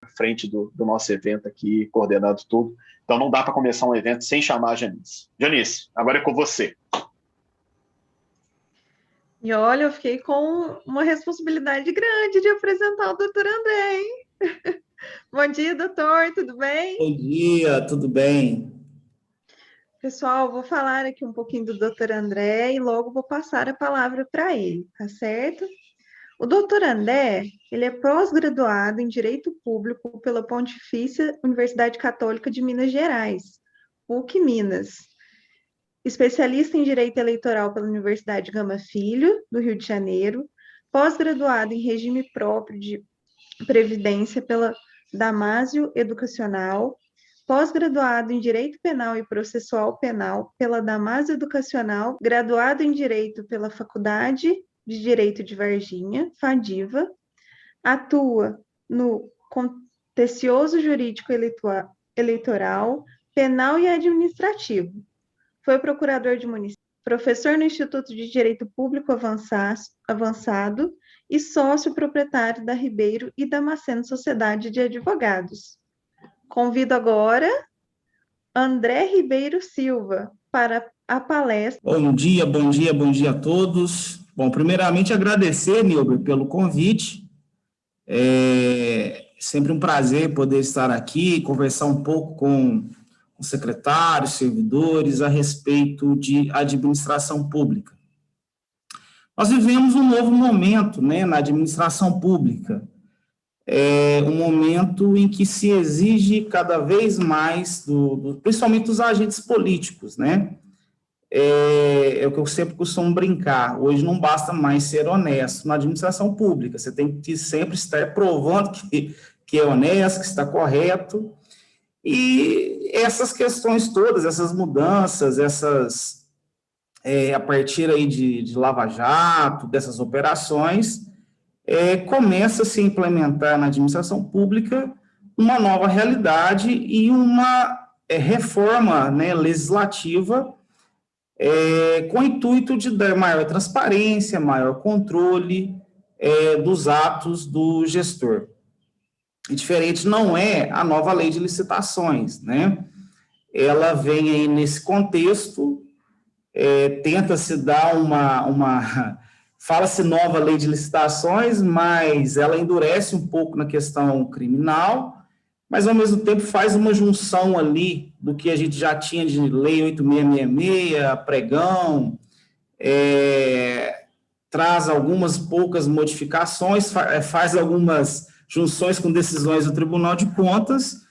frente do nosso evento aqui, coordenando tudo. Então não dá para começar um evento sem chamar a Janice. Janice, agora é com você. E olha, eu fiquei com uma responsabilidade grande de apresentar o doutor André, hein? Bom dia, doutor, tudo bem? Bom dia, tudo bem? Pessoal, vou falar aqui um pouquinho do doutor André e logo vou passar a palavra para ele, tá certo? O doutor André, ele é pós-graduado em Direito Público pela Pontifícia Universidade Católica de Minas Gerais, PUC Minas. Especialista em Direito Eleitoral pela Universidade Gama Filho, do Rio de Janeiro. Pós-graduado em Regime Próprio de Previdência pela Damásio Educacional. Pós-graduado em Direito Penal e Processual Penal pela Damásio Educacional. Graduado em Direito pela Faculdade de Direito de Varginha, FADIVA, atua no contencioso jurídico eleitoral, penal e administrativo. Foi procurador de município, professor no Instituto de Direito Público Avançado e sócio proprietário da Ribeiro e Damasceno Sociedade de Advogados. Convido agora André Ribeiro Silva para a palestra. Bom dia a todos. Bom, primeiramente agradecer, Nilber, pelo convite. É sempre um prazer poder estar aqui, conversar um pouco com os secretários, servidores, a respeito de administração pública. Nós vivemos um novo momento, né, na administração pública. É um momento em que se exige cada vez mais, principalmente dos agentes políticos, né? É o que eu sempre costumo brincar. Hoje não basta mais ser honesto na administração pública, você tem que sempre estar provando que é honesto, que está correto. E essas questões todas, essas mudanças, a partir aí de Lava Jato, dessas operações, começa a se implementar na administração pública uma nova realidade e uma reforma, né, legislativa com o intuito de dar maior transparência, maior controle dos atos do gestor. E diferente não é a nova lei de licitações, né? Ela vem aí nesse contexto, tenta-se dar fala-se nova lei de licitações, mas ela endurece um pouco na questão criminal, mas ao mesmo tempo faz uma junção ali do que a gente já tinha de lei 8666, pregão, traz algumas poucas modificações, faz algumas junções com decisões do Tribunal de Contas,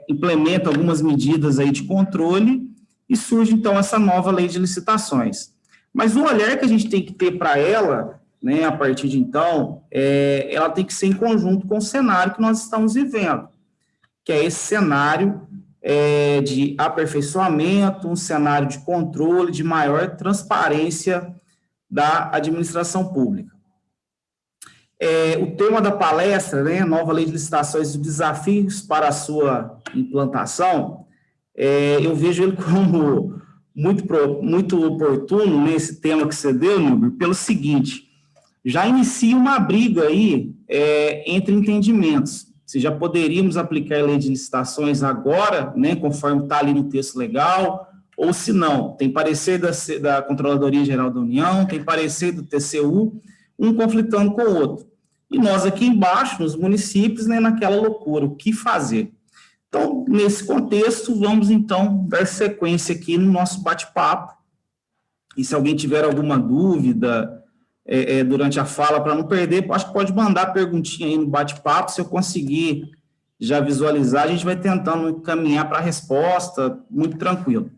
implementa algumas medidas aí de controle e surge, então, essa nova lei de licitações. Mas o olhar que a gente tem que ter para ela, né, a partir de então, ela tem que ser em conjunto com o cenário que nós estamos vivendo, que é esse cenário de aperfeiçoamento, um cenário de controle, de maior transparência da administração pública. O tema da palestra, né, Nova Lei de Licitações e Desafios para a sua implantação, eu vejo ele como muito oportuno nesse tema que você deu, Nilber, pelo seguinte: já inicia uma briga aí entre entendimentos. Se já poderíamos aplicar a lei de licitações agora, né, conforme está ali no texto legal, ou se não. Tem parecer da Controladoria Geral da União, tem parecer do TCU, um conflitando com o outro. E nós aqui embaixo, nos municípios, né, naquela loucura, o que fazer? Então, nesse contexto, vamos, então, dar sequência aqui no nosso bate-papo. E se alguém tiver alguma dúvida durante a fala, para não perder, acho que pode mandar perguntinha aí no bate-papo. Se eu conseguir já visualizar, a gente vai tentando caminhar para a resposta, muito tranquilo.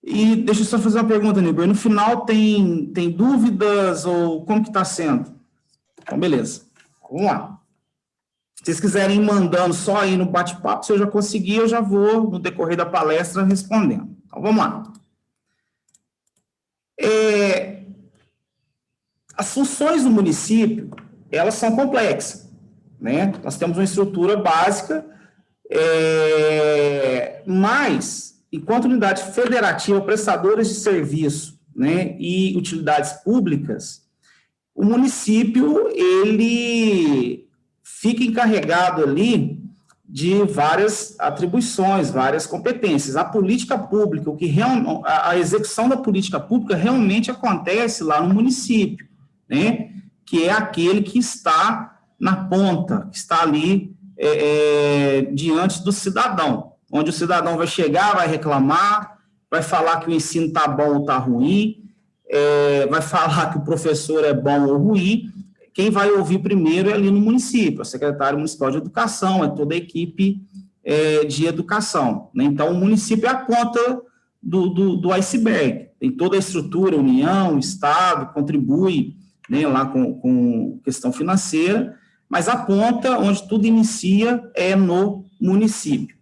E deixa eu só fazer uma pergunta, Nilber. No final, tem dúvidas ou como que está sendo? Então, beleza. Vamos lá. Se vocês quiserem ir mandando só aí no bate-papo, se eu já conseguir, eu já vou, no decorrer da palestra, respondendo. Então, vamos lá. As funções do município, elas são complexas, né? Nós temos uma estrutura básica, mas, enquanto unidade federativa, prestadores de serviço, né, e utilidades públicas, o município, ele fica encarregado ali de várias atribuições, várias competências. A política pública, a execução da política pública realmente acontece lá no município, né? Que é aquele que está na ponta, que está ali diante do cidadão, onde o cidadão vai chegar, vai reclamar, vai falar que o ensino está bom ou está ruim, vai falar que o professor é bom ou ruim. Quem vai ouvir primeiro é ali no município, a secretária municipal de educação, é toda a equipe de educação, né? Então, o município é a ponta do iceberg, tem toda a estrutura, União, Estado, contribui, né, lá com questão financeira, mas a ponta onde tudo inicia é no município.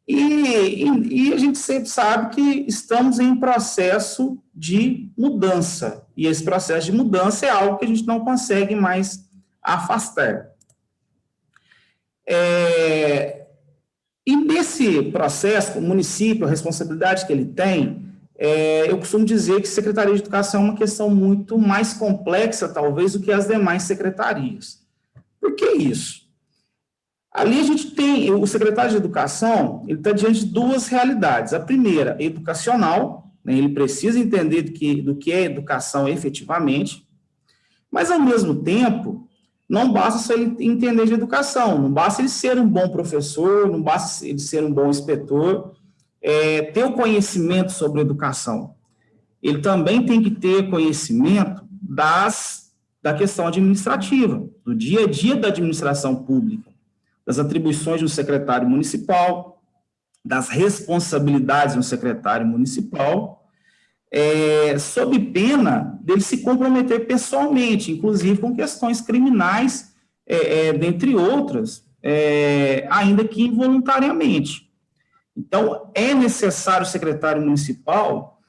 E a gente sempre sabe que estamos em um processo de mudança, e esse processo de mudança é algo que a gente não consegue mais afastar. E nesse processo, o município, a responsabilidade que ele tem, eu costumo dizer que Secretaria de Educação é uma questão muito mais complexa, talvez, do que as demais secretarias. Por que isso? Ali a gente tem, o secretário de Educação, ele está diante de duas realidades. A primeira, educacional, né, ele precisa entender do que é educação efetivamente, mas, ao mesmo tempo, não basta só ele entender de educação, não basta ele ser um bom professor, não basta ele ser um bom inspetor, ter o conhecimento sobre educação. Ele também tem que ter conhecimento da questão administrativa, do dia a dia da administração pública, das atribuições do secretário municipal, das responsabilidades do secretário municipal, sob pena dele se comprometer pessoalmente, inclusive com questões criminais, dentre outras, ainda que involuntariamente. Então, é necessário o secretário municipal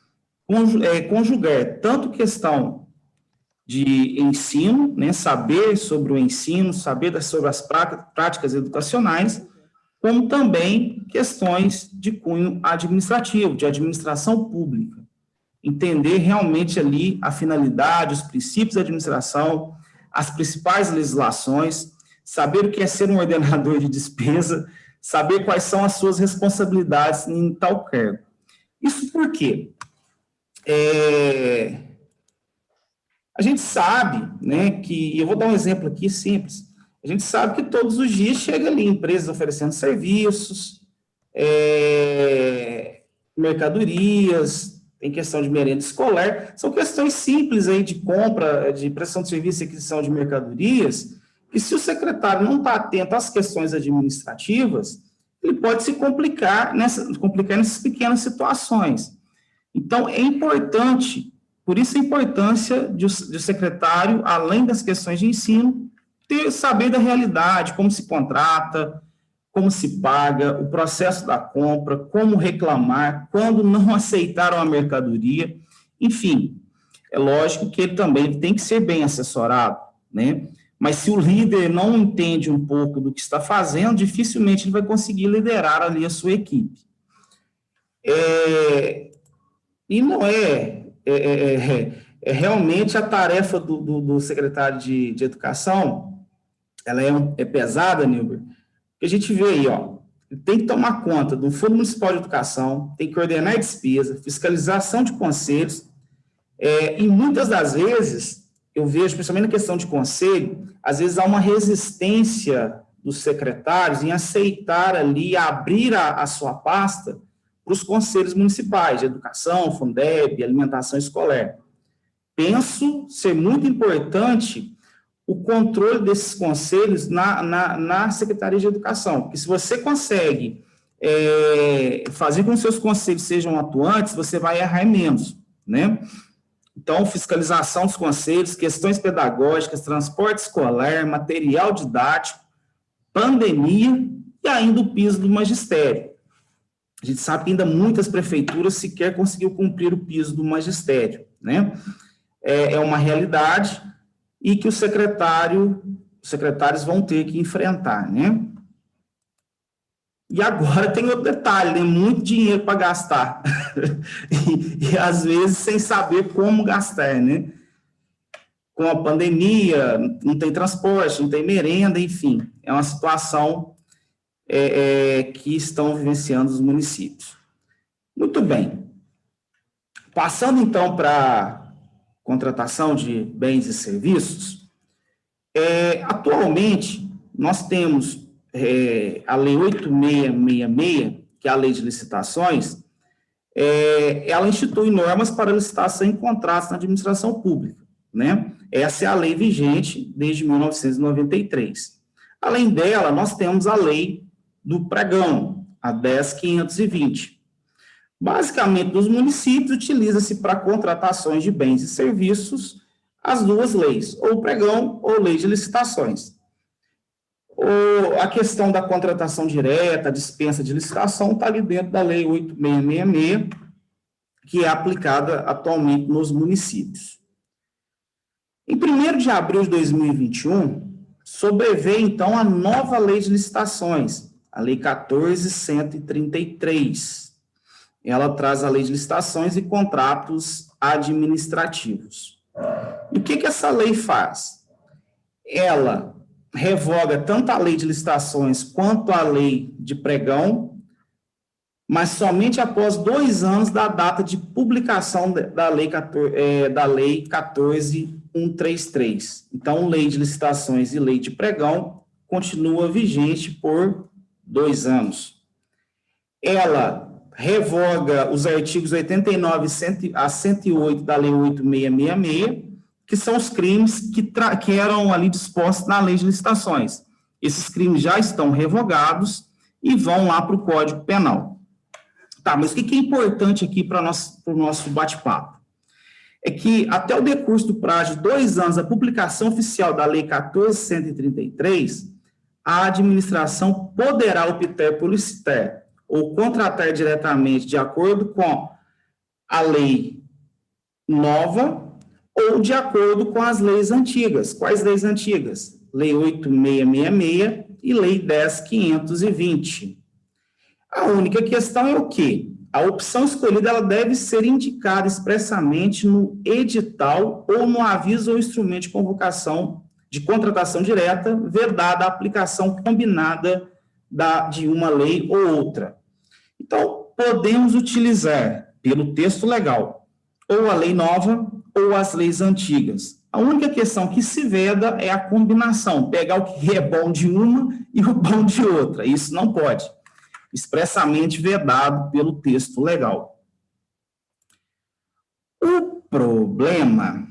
conjugar tanto questão de ensino, né, saber sobre o ensino, saber sobre as práticas educacionais, como também questões de cunho administrativo, de administração pública. Entender realmente ali a finalidade, os princípios da administração, as principais legislações, saber o que é ser um ordenador de despesa, saber quais são as suas responsabilidades em tal cargo. Isso por quê? A gente sabe, né, que, eu vou dar um exemplo aqui simples, a gente sabe que todos os dias chega ali empresas oferecendo serviços, mercadorias, tem questão de merenda escolar, são questões simples aí de compra, de prestação de serviço e aquisição de mercadorias, que se o secretário não está atento às questões administrativas, ele pode se complicar nessas pequenas situações. Então, é importante, por isso a importância de o secretário, além das questões de ensino, saber da realidade, como se contrata, como se paga, o processo da compra, como reclamar, quando não aceitaram a mercadoria, enfim, é lógico que ele também tem que ser bem assessorado, né? Mas se o líder não entende um pouco do que está fazendo, dificilmente ele vai conseguir liderar ali a sua equipe. E não realmente a tarefa do secretário de Educação, ela é pesada, Nilber, porque a gente vê aí, ó, ele tem que tomar conta do Fundo Municipal de Educação, tem que ordenar a despesa, fiscalização de conselhos, e muitas das vezes, eu vejo, principalmente na questão de conselho, às vezes há uma resistência dos secretários em aceitar ali, abrir a sua pasta para os conselhos municipais de educação, Fundeb, alimentação escolar. Penso ser muito importante o controle desses conselhos na Secretaria de Educação, porque se você consegue fazer com que os seus conselhos sejam atuantes, você vai errar menos, né? Então, fiscalização dos conselhos, questões pedagógicas, transporte escolar, material didático, pandemia e ainda o piso do magistério. A gente sabe que ainda muitas prefeituras sequer conseguiu cumprir o piso do magistério, né? É uma realidade e que os secretários vão ter que enfrentar, né? E agora tem outro detalhe, né? Muito dinheiro para gastar. e às vezes sem saber como gastar, né? com a pandemia, não tem transporte, não tem merenda, enfim, é uma situação que estão vivenciando os municípios. Muito bem. Passando, então, para contratação de bens e serviços, atualmente, nós temos a Lei 8666, que é a Lei de Licitações, ela institui normas para licitação em contratos na administração pública, né? Essa é a lei vigente desde 1993. Além dela, nós temos a lei do pregão, a 10.520. Basicamente, nos municípios, utiliza-se para contratações de bens e serviços as duas leis, ou o pregão ou lei de licitações. A questão da contratação direta, a dispensa de licitação, está ali dentro da lei 8666, que é aplicada atualmente nos municípios. Em 1º de abril de 2021, sobreveio, então, a nova lei de licitações, a Lei 14.133. Ela traz a lei de licitações e contratos administrativos. E o que essa lei faz? Ela revoga tanto a lei de licitações quanto a lei de pregão, mas somente após 2 anos da data de publicação da lei 14.133. Então, lei de licitações e lei de pregão continua vigente por 2 anos. Ela revoga os artigos 89 a 108 da lei 8666, que são os crimes que eram ali dispostos na lei de licitações. Esses crimes já estão revogados e vão lá para o Código Penal. Tá, mas o que é importante aqui para o nosso bate-papo? É que até o decurso do prazo de 2 anos da publicação oficial da Lei 14.133, a administração poderá optar por licitar ou contratar diretamente de acordo com a lei nova ou de acordo com as leis antigas. Quais leis antigas? Lei 8666 e Lei 10.520. A única questão é o quê? A opção escolhida ela deve ser indicada expressamente no edital ou no aviso ou instrumento de convocação de contratação direta, vedada a aplicação combinada de uma lei ou outra. Então, podemos utilizar, pelo texto legal, ou a lei nova ou as leis antigas. A única questão que se veda é a combinação, pegar o que é bom de uma e o bom de outra. Isso não pode. Expressamente vedado pelo texto legal. O problema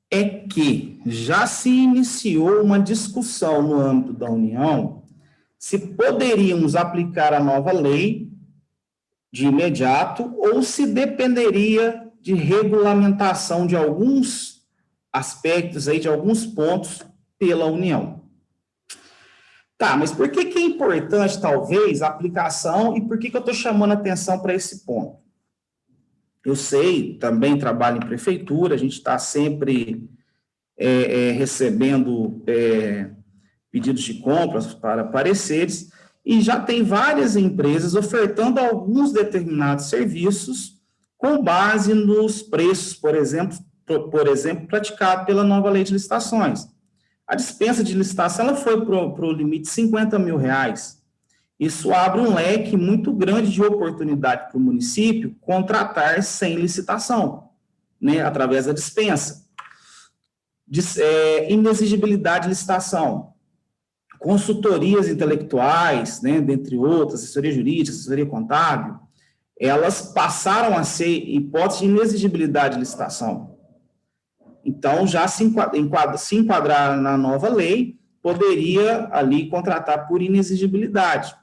é que já se iniciou uma discussão no âmbito da União se poderíamos aplicar a nova lei de imediato ou se dependeria de regulamentação de alguns aspectos aí, de alguns pontos pela União. Tá, mas por que é importante, talvez, a aplicação e por que eu estou chamando a atenção para esse ponto? Eu sei, também trabalho em prefeitura, a gente está sempre recebendo pedidos de compras para pareceres e já tem várias empresas ofertando alguns determinados serviços com base nos preços, por exemplo, praticado pela nova lei de licitações. A dispensa de licitação ela foi para o limite de R$50 mil. Isso abre um leque muito grande de oportunidade para o município contratar sem licitação, né, através da dispensa. Inexigibilidade de licitação, consultorias intelectuais, né, dentre outras, assessoria jurídica, assessoria contábil, elas passaram a ser hipótese de inexigibilidade de licitação. Então, já se enquadrar na nova lei, poderia ali contratar por inexigibilidade.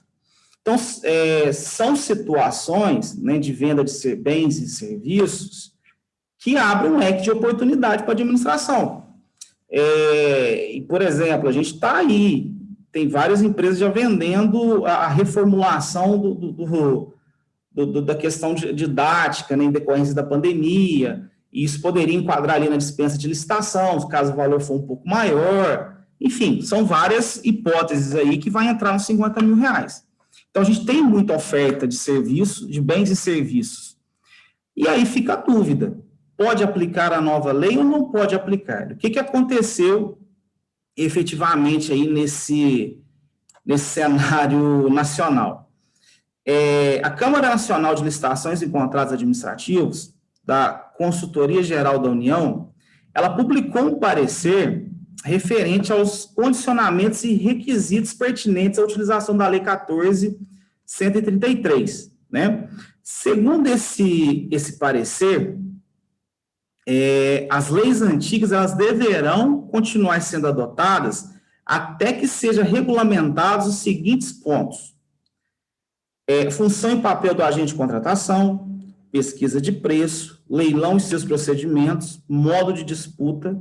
Então, são situações, né, de venda de bens e serviços que abrem um leque de oportunidade para a administração. E, por exemplo, a gente está aí, tem várias empresas já vendendo a reformulação da questão didática, né, em decorrência da pandemia. E isso poderia enquadrar ali na dispensa de licitação, caso o valor for um pouco maior. Enfim, são várias hipóteses aí que vai entrar nos R$50 mil. Então, a gente tem muita oferta de serviços, de bens e serviços. E aí fica a dúvida. pode aplicar a nova lei ou não pode aplicar? O que aconteceu efetivamente aí nesse cenário nacional? A Câmara Nacional de Licitações e Contratos Administrativos, da Consultoria Geral da União, ela publicou um parecer referente aos condicionamentos e requisitos pertinentes à utilização da Lei 14.133, né? Segundo esse parecer, as leis antigas elas deverão continuar sendo adotadas até que sejam regulamentados os seguintes pontos: função e papel do agente de contratação, pesquisa de preço, leilão e seus procedimentos, modo de disputa,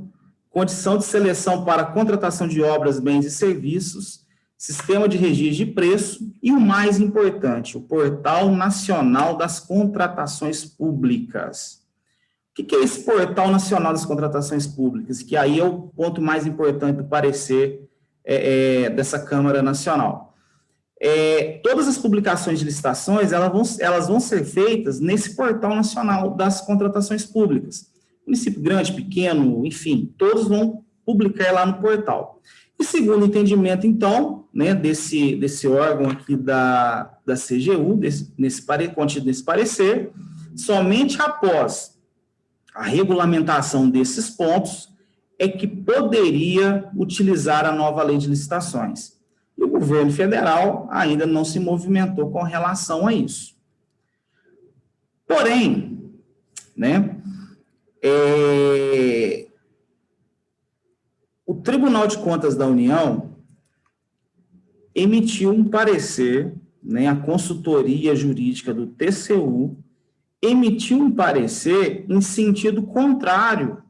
condição de seleção para contratação de obras, bens e serviços, sistema de registro de preço e, o mais importante, o Portal Nacional das Contratações Públicas. O que é esse Portal Nacional das Contratações Públicas? Que aí é o ponto mais importante do parecer dessa Câmara Nacional. Todas as publicações de licitações, elas vão ser feitas nesse Portal Nacional das Contratações Públicas. Município grande, pequeno, enfim, todos vão publicar lá no portal. E segundo o entendimento, então, né, desse órgão aqui da CGU, contido nesse parecer, somente após a regulamentação desses pontos é que poderia utilizar a nova lei de licitações. E o governo federal ainda não se movimentou com relação a isso. Porém, né, o Tribunal de Contas da União emitiu um parecer, né, a consultoria jurídica do TCU emitiu um parecer em sentido contrário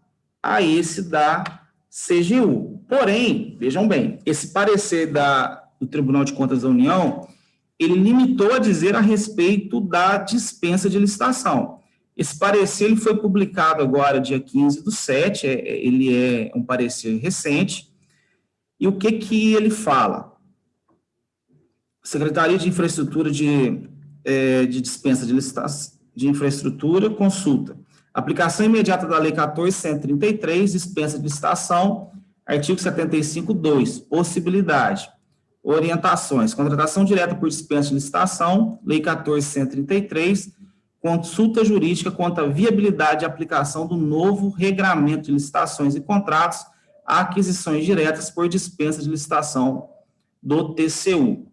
a esse da CGU. Porém, vejam bem, esse parecer do Tribunal de Contas da União, ele limitou a dizer a respeito da dispensa de licitação. Esse parecer ele foi publicado agora, dia 15/7, ele é um parecer recente, e o que ele fala? Secretaria de Infraestrutura de dispensa de licitação, de infraestrutura, consulta. Aplicação imediata da Lei 14.133, dispensa de licitação, artigo 75.2, possibilidade. Orientações, contratação direta por dispensa de licitação, Lei 14.133, consulta jurídica quanto à viabilidade de aplicação do novo regramento de licitações e contratos a aquisições diretas por dispensa de licitação do TCU.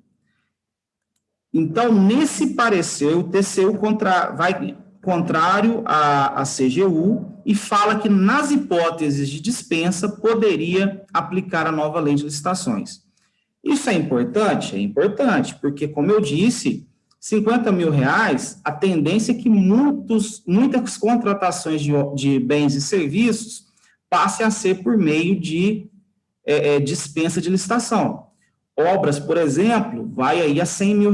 Então, nesse parecer, o TCU vai contrário à CGU e fala que, nas hipóteses de dispensa, poderia aplicar a nova lei de licitações. Isso é importante? É importante, porque, como eu disse, R$50 mil, a tendência é que muitas contratações de bens e serviços passem a ser por meio de dispensa de licitação. Obras, por exemplo, vai aí a R$100 mil.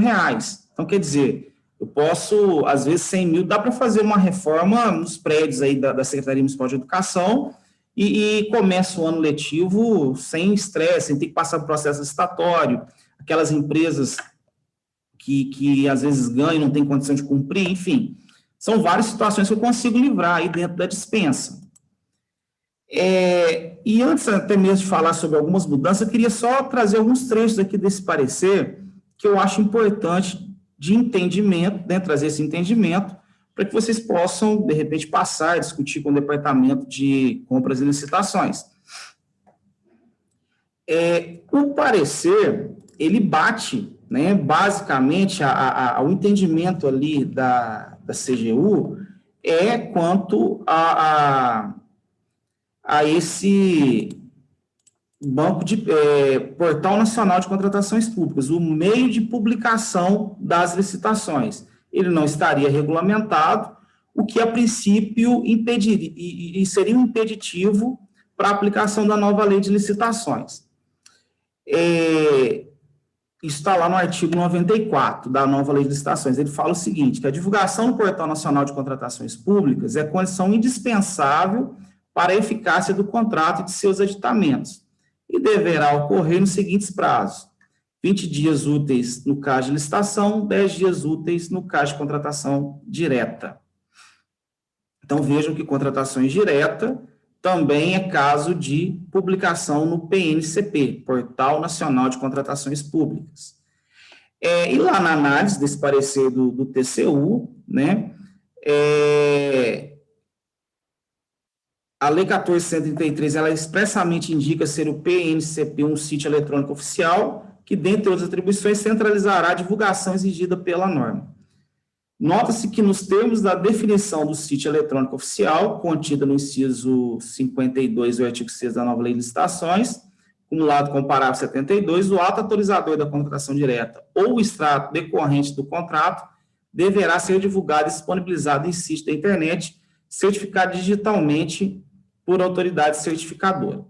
Então, quer dizer, eu posso, às vezes, 100 mil, dá para fazer uma reforma nos prédios aí da Secretaria Municipal de Educação e começa o ano letivo sem estresse, sem ter que passar por processo licitatório, aquelas empresas que às vezes ganham, não tem condição de cumprir, enfim, são várias situações que eu consigo livrar aí dentro da dispensa. E antes até mesmo de falar sobre algumas mudanças, eu queria só trazer alguns trechos aqui desse parecer que eu acho importante de entendimento, né, trazer esse entendimento, para que vocês possam, de repente, passar, discutir com o Departamento de Compras e Licitações. O parecer, ele bate, né, basicamente, ao entendimento ali da CGU, quanto a esse banco de Portal Nacional de Contratações Públicas, o meio de publicação das licitações. Ele não estaria regulamentado, o que a princípio impediria, e seria um impeditivo para a aplicação da nova lei de licitações. Isso está lá no artigo 94 da nova lei de licitações. Ele fala o seguinte, que a divulgação do Portal Nacional de Contratações Públicas é condição indispensável para a eficácia do contrato e de seus aditamentos, e deverá ocorrer nos seguintes prazos: 20 dias úteis no caso de licitação, 10 dias úteis no caso de contratação direta. Então, Então, vejam que contratações diretas também é caso de publicação no PNCP, Portal Nacional de Contratações Públicas. E lá na análise desse parecer do TCU, né, a Lei 14.133, ela expressamente indica ser o PNCP um sítio eletrônico oficial, que, dentre outras atribuições, centralizará a divulgação exigida pela norma. Nota-se que, nos termos da definição do sítio eletrônico oficial, contida no inciso 52 do artigo 6 da nova Lei de Licitações, acumulado com o parágrafo 72, o ato autorizador da contratação direta ou o extrato decorrente do contrato deverá ser divulgado e disponibilizado em sítio da internet, certificado digitalmente por autoridade certificadora.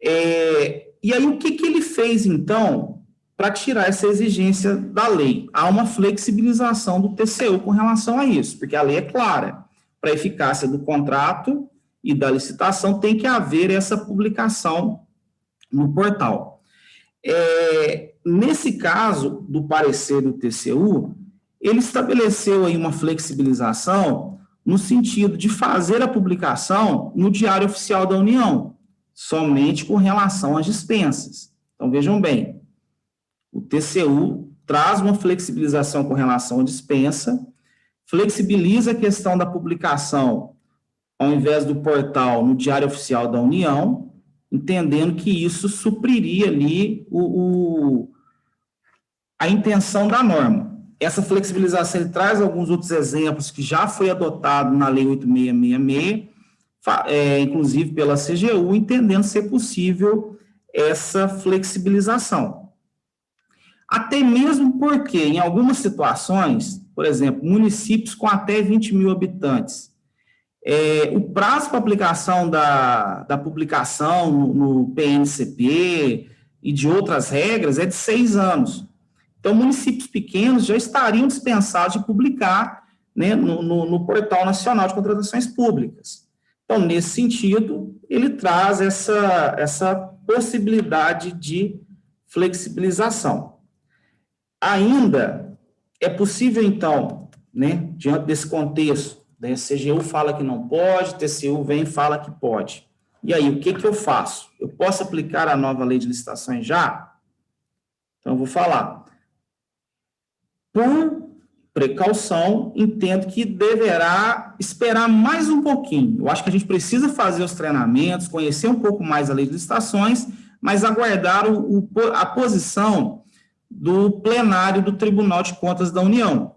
E aí, o que ele fez, então, para tirar essa exigência da lei? Há uma flexibilização do TCU com relação a isso, porque a lei é clara. Para a eficácia do contrato e da licitação, tem que haver essa publicação no portal. Nesse caso, do parecer do TCU, ele estabeleceu aí uma flexibilização no sentido de fazer a publicação no Diário Oficial da União, somente com relação às dispensas. Então, vejam bem, o TCU traz uma flexibilização com relação à dispensa, flexibiliza a questão da publicação, ao invés do portal, no Diário Oficial da União, entendendo que isso supriria ali a intenção da norma. Essa flexibilização ele traz alguns outros exemplos que já foi adotado na Lei 8666, inclusive pela CGU, entendendo ser possível essa flexibilização. Até mesmo porque, em algumas situações, por exemplo, municípios com até 20 mil habitantes, o prazo para aplicação da publicação no PNCP e de outras regras é de 6 anos. Então, municípios pequenos já estariam dispensados de publicar, né, no Portal Nacional de Contratações Públicas. Então, nesse sentido, ele traz essa possibilidade de flexibilização. Ainda é possível, então, né, diante desse contexto, né, CGU fala que não pode, TCU vem e fala que pode. E aí, o que eu faço? Eu posso aplicar a nova lei de licitações já? Então, eu vou falar. Por precaução, entendo que deverá esperar mais um pouquinho. Eu acho que a gente precisa fazer os treinamentos, conhecer um pouco mais a lei de licitações, mas aguardar a posição do plenário do Tribunal de Contas da União.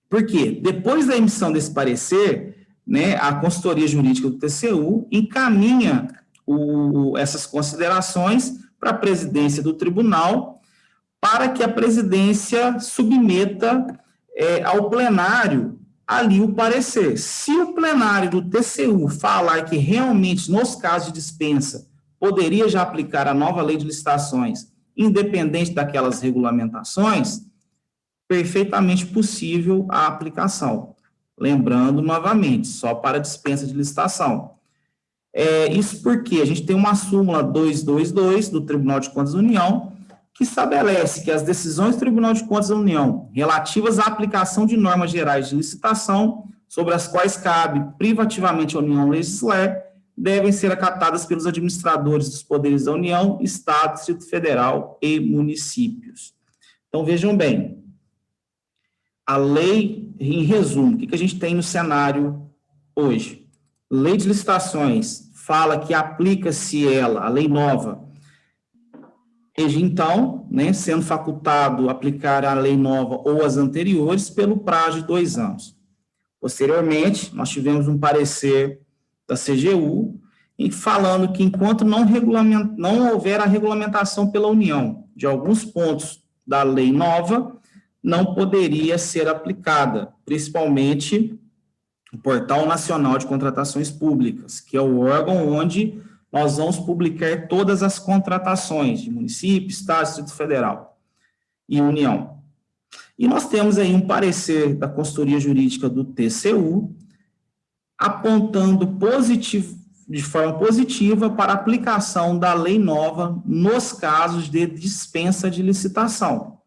Por quê? Depois da emissão desse parecer, né, a consultoria jurídica do TCU encaminha essas considerações para a presidência do tribunal, para que a presidência submeta ao plenário ali o parecer. Se o plenário do TCU falar que realmente, nos casos de dispensa, poderia já aplicar a nova lei de licitações, independente daquelas regulamentações, perfeitamente possível a aplicação. Lembrando, novamente, só para dispensa de licitação. Isso porque a gente tem uma súmula 222 do Tribunal de Contas da União, que estabelece que as decisões do Tribunal de Contas da União relativas à aplicação de normas gerais de licitação, sobre as quais cabe privativamente a União legislar, devem ser acatadas pelos administradores dos poderes da União, Estado, Distrito Federal e municípios. Então, vejam bem, a lei, em resumo, o que a gente tem no cenário hoje? Lei de licitações fala que aplica-se ela, a lei nova, desde então, né, sendo facultado aplicar a lei nova ou as anteriores pelo prazo de 2 anos. Posteriormente, nós tivemos um parecer da CGU falando que enquanto não houver a regulamentação pela União de alguns pontos da lei nova, não poderia ser aplicada, principalmente o Portal Nacional de Contratações Públicas, que é o órgão onde nós vamos publicar todas as contratações de município, Estado, Distrito Federal e União. E nós temos aí um parecer da consultoria jurídica do TCU, apontando de forma positiva para a aplicação da lei nova nos casos de dispensa de licitação,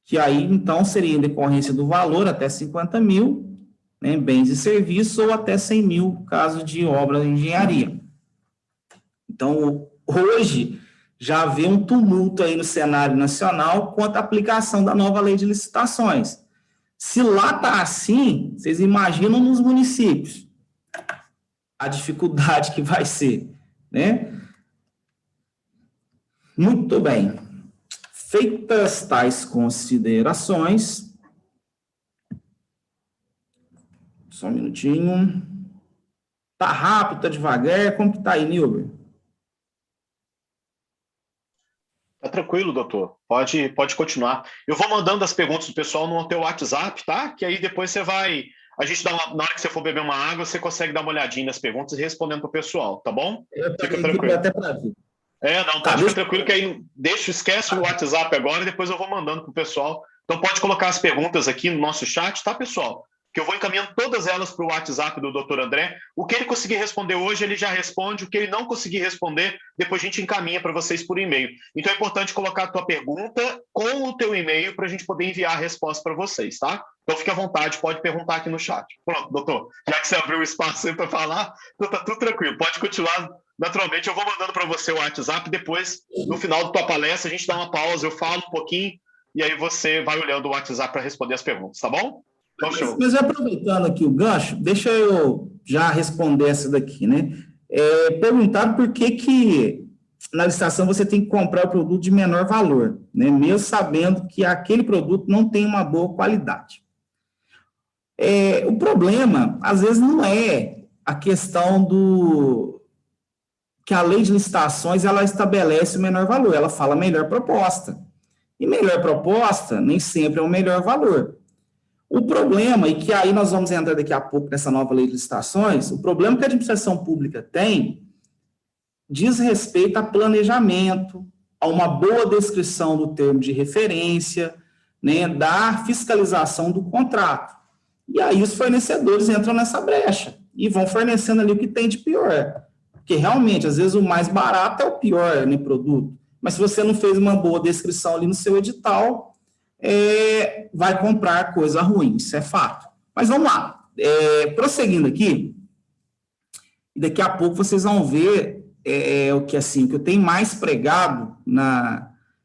que aí, então, seria em decorrência do valor até 50 mil, né, bens e serviços, ou até 100 mil, caso de obra de engenharia. Então, hoje, já havia um tumulto aí no cenário nacional quanto à aplicação da nova lei de licitações. Se lá está assim, vocês imaginam nos municípios a dificuldade que vai ser, né? Muito bem. Feitas tais considerações, só um minutinho. Tá rápido, tá devagar, como que tá aí, Nilber? Tá tranquilo, doutor. Pode continuar. Eu vou mandando as perguntas do pessoal no teu WhatsApp, tá? Que aí depois você vai... A gente dá na hora que você for beber uma água, você consegue dar uma olhadinha nas perguntas e respondendo pro pessoal, tá bom? Fica tranquilo. Até pra ver. Não, pode ficar tranquilo que aí esquece o WhatsApp agora e depois eu vou mandando pro pessoal. Então pode colocar as perguntas aqui no nosso chat, tá, pessoal? Que eu vou encaminhando todas elas para o WhatsApp do Dr. André. O que ele conseguir responder hoje, ele já responde. O que ele não conseguir responder, depois a gente encaminha para vocês por e-mail. Então é importante colocar a tua pergunta com o teu e-mail para a gente poder enviar a resposta para vocês, tá? Então fique à vontade, pode perguntar aqui no chat. Pronto, doutor, já que você abriu o espaço aí para falar, então tá tudo tranquilo. Pode continuar naturalmente. Eu vou mandando para você o WhatsApp. Depois, no final da tua palestra, a gente dá uma pausa, eu falo um pouquinho e aí você vai olhando o WhatsApp para responder as perguntas, tá bom? Mas aproveitando aqui o gancho, deixa eu já responder essa daqui, né? Perguntaram por que na licitação você tem que comprar o produto de menor valor, né? Mesmo sabendo que aquele produto não tem uma boa qualidade. O problema, às vezes, não é a questão do... que a lei de licitações, ela estabelece o menor valor, ela fala melhor proposta. E melhor proposta nem sempre é o melhor valor. O problema, e que aí nós vamos entrar daqui a pouco nessa nova lei de licitações, o problema que a administração pública tem diz respeito a planejamento, a uma boa descrição do termo de referência, né, da fiscalização do contrato. E aí os fornecedores entram nessa brecha e vão fornecendo ali o que tem de pior. Porque realmente, às vezes, o mais barato é o pior, né, produto. Mas se você não fez uma boa descrição ali no seu edital, vai comprar coisa ruim, isso é fato. Mas vamos lá, prosseguindo aqui, e daqui a pouco vocês vão ver o que eu tenho mais pregado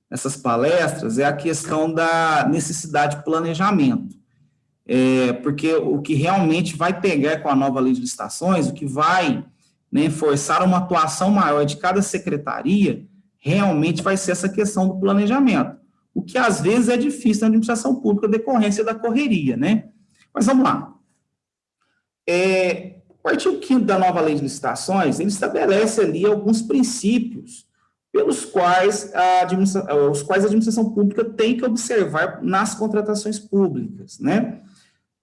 nessas palestras, é a questão da necessidade de planejamento. Porque o que realmente vai pegar com a nova lei de licitações, o que vai, né, forçar uma atuação maior de cada secretaria, realmente vai ser essa questão do planejamento. O que, às vezes, é difícil na administração pública, decorrência da correria, né? Mas vamos lá. O artigo 5º da nova lei de licitações, ele estabelece ali alguns princípios pelos quais a administração pública tem que observar nas contratações públicas, né?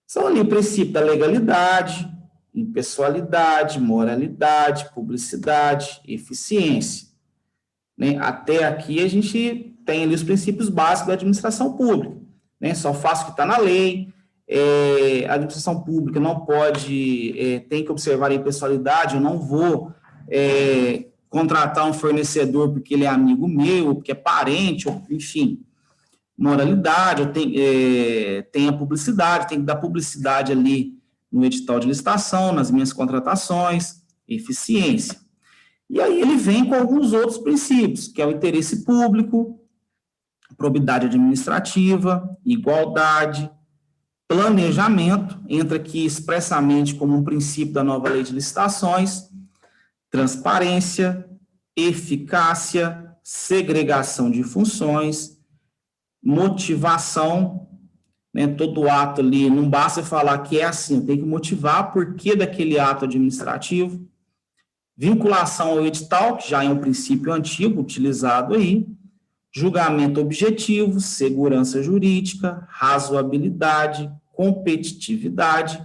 São ali o princípio da legalidade, impessoalidade, moralidade, publicidade, eficiência, né? Até aqui a gente tem ali os princípios básicos da administração pública, né? Só faço o que está na lei, a administração pública não pode, tem que observar a impessoalidade, eu não vou contratar um fornecedor porque ele é amigo meu, porque é parente, enfim, moralidade, tem a publicidade, tem que dar publicidade ali no edital de licitação, nas minhas contratações, eficiência. E aí ele vem com alguns outros princípios, que é o interesse público, probidade administrativa, igualdade, planejamento, entra aqui expressamente como um princípio da nova lei de licitações, transparência, eficácia, segregação de funções, motivação, né, todo ato ali, não basta falar que é assim, tem que motivar por que daquele ato administrativo, vinculação ao edital, que já é um princípio antigo, utilizado aí, julgamento objetivo, segurança jurídica, razoabilidade, competitividade,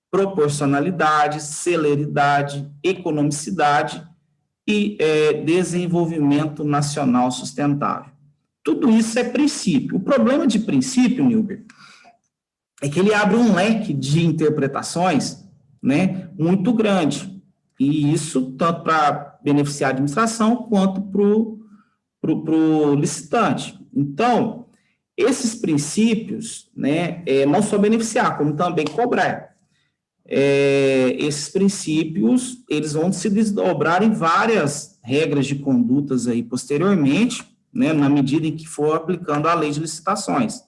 proporcionalidade, celeridade, economicidade e desenvolvimento nacional sustentável. Tudo isso é princípio. O problema de princípio, Nilber, é que ele abre um leque de interpretações, né, muito grande. E isso tanto para beneficiar a administração quanto para o licitante. Então, esses princípios, né, não só beneficiar, como também cobrar. esses princípios, eles vão se desdobrar em várias regras de condutas aí posteriormente, né, na medida em que for aplicando a lei de licitações.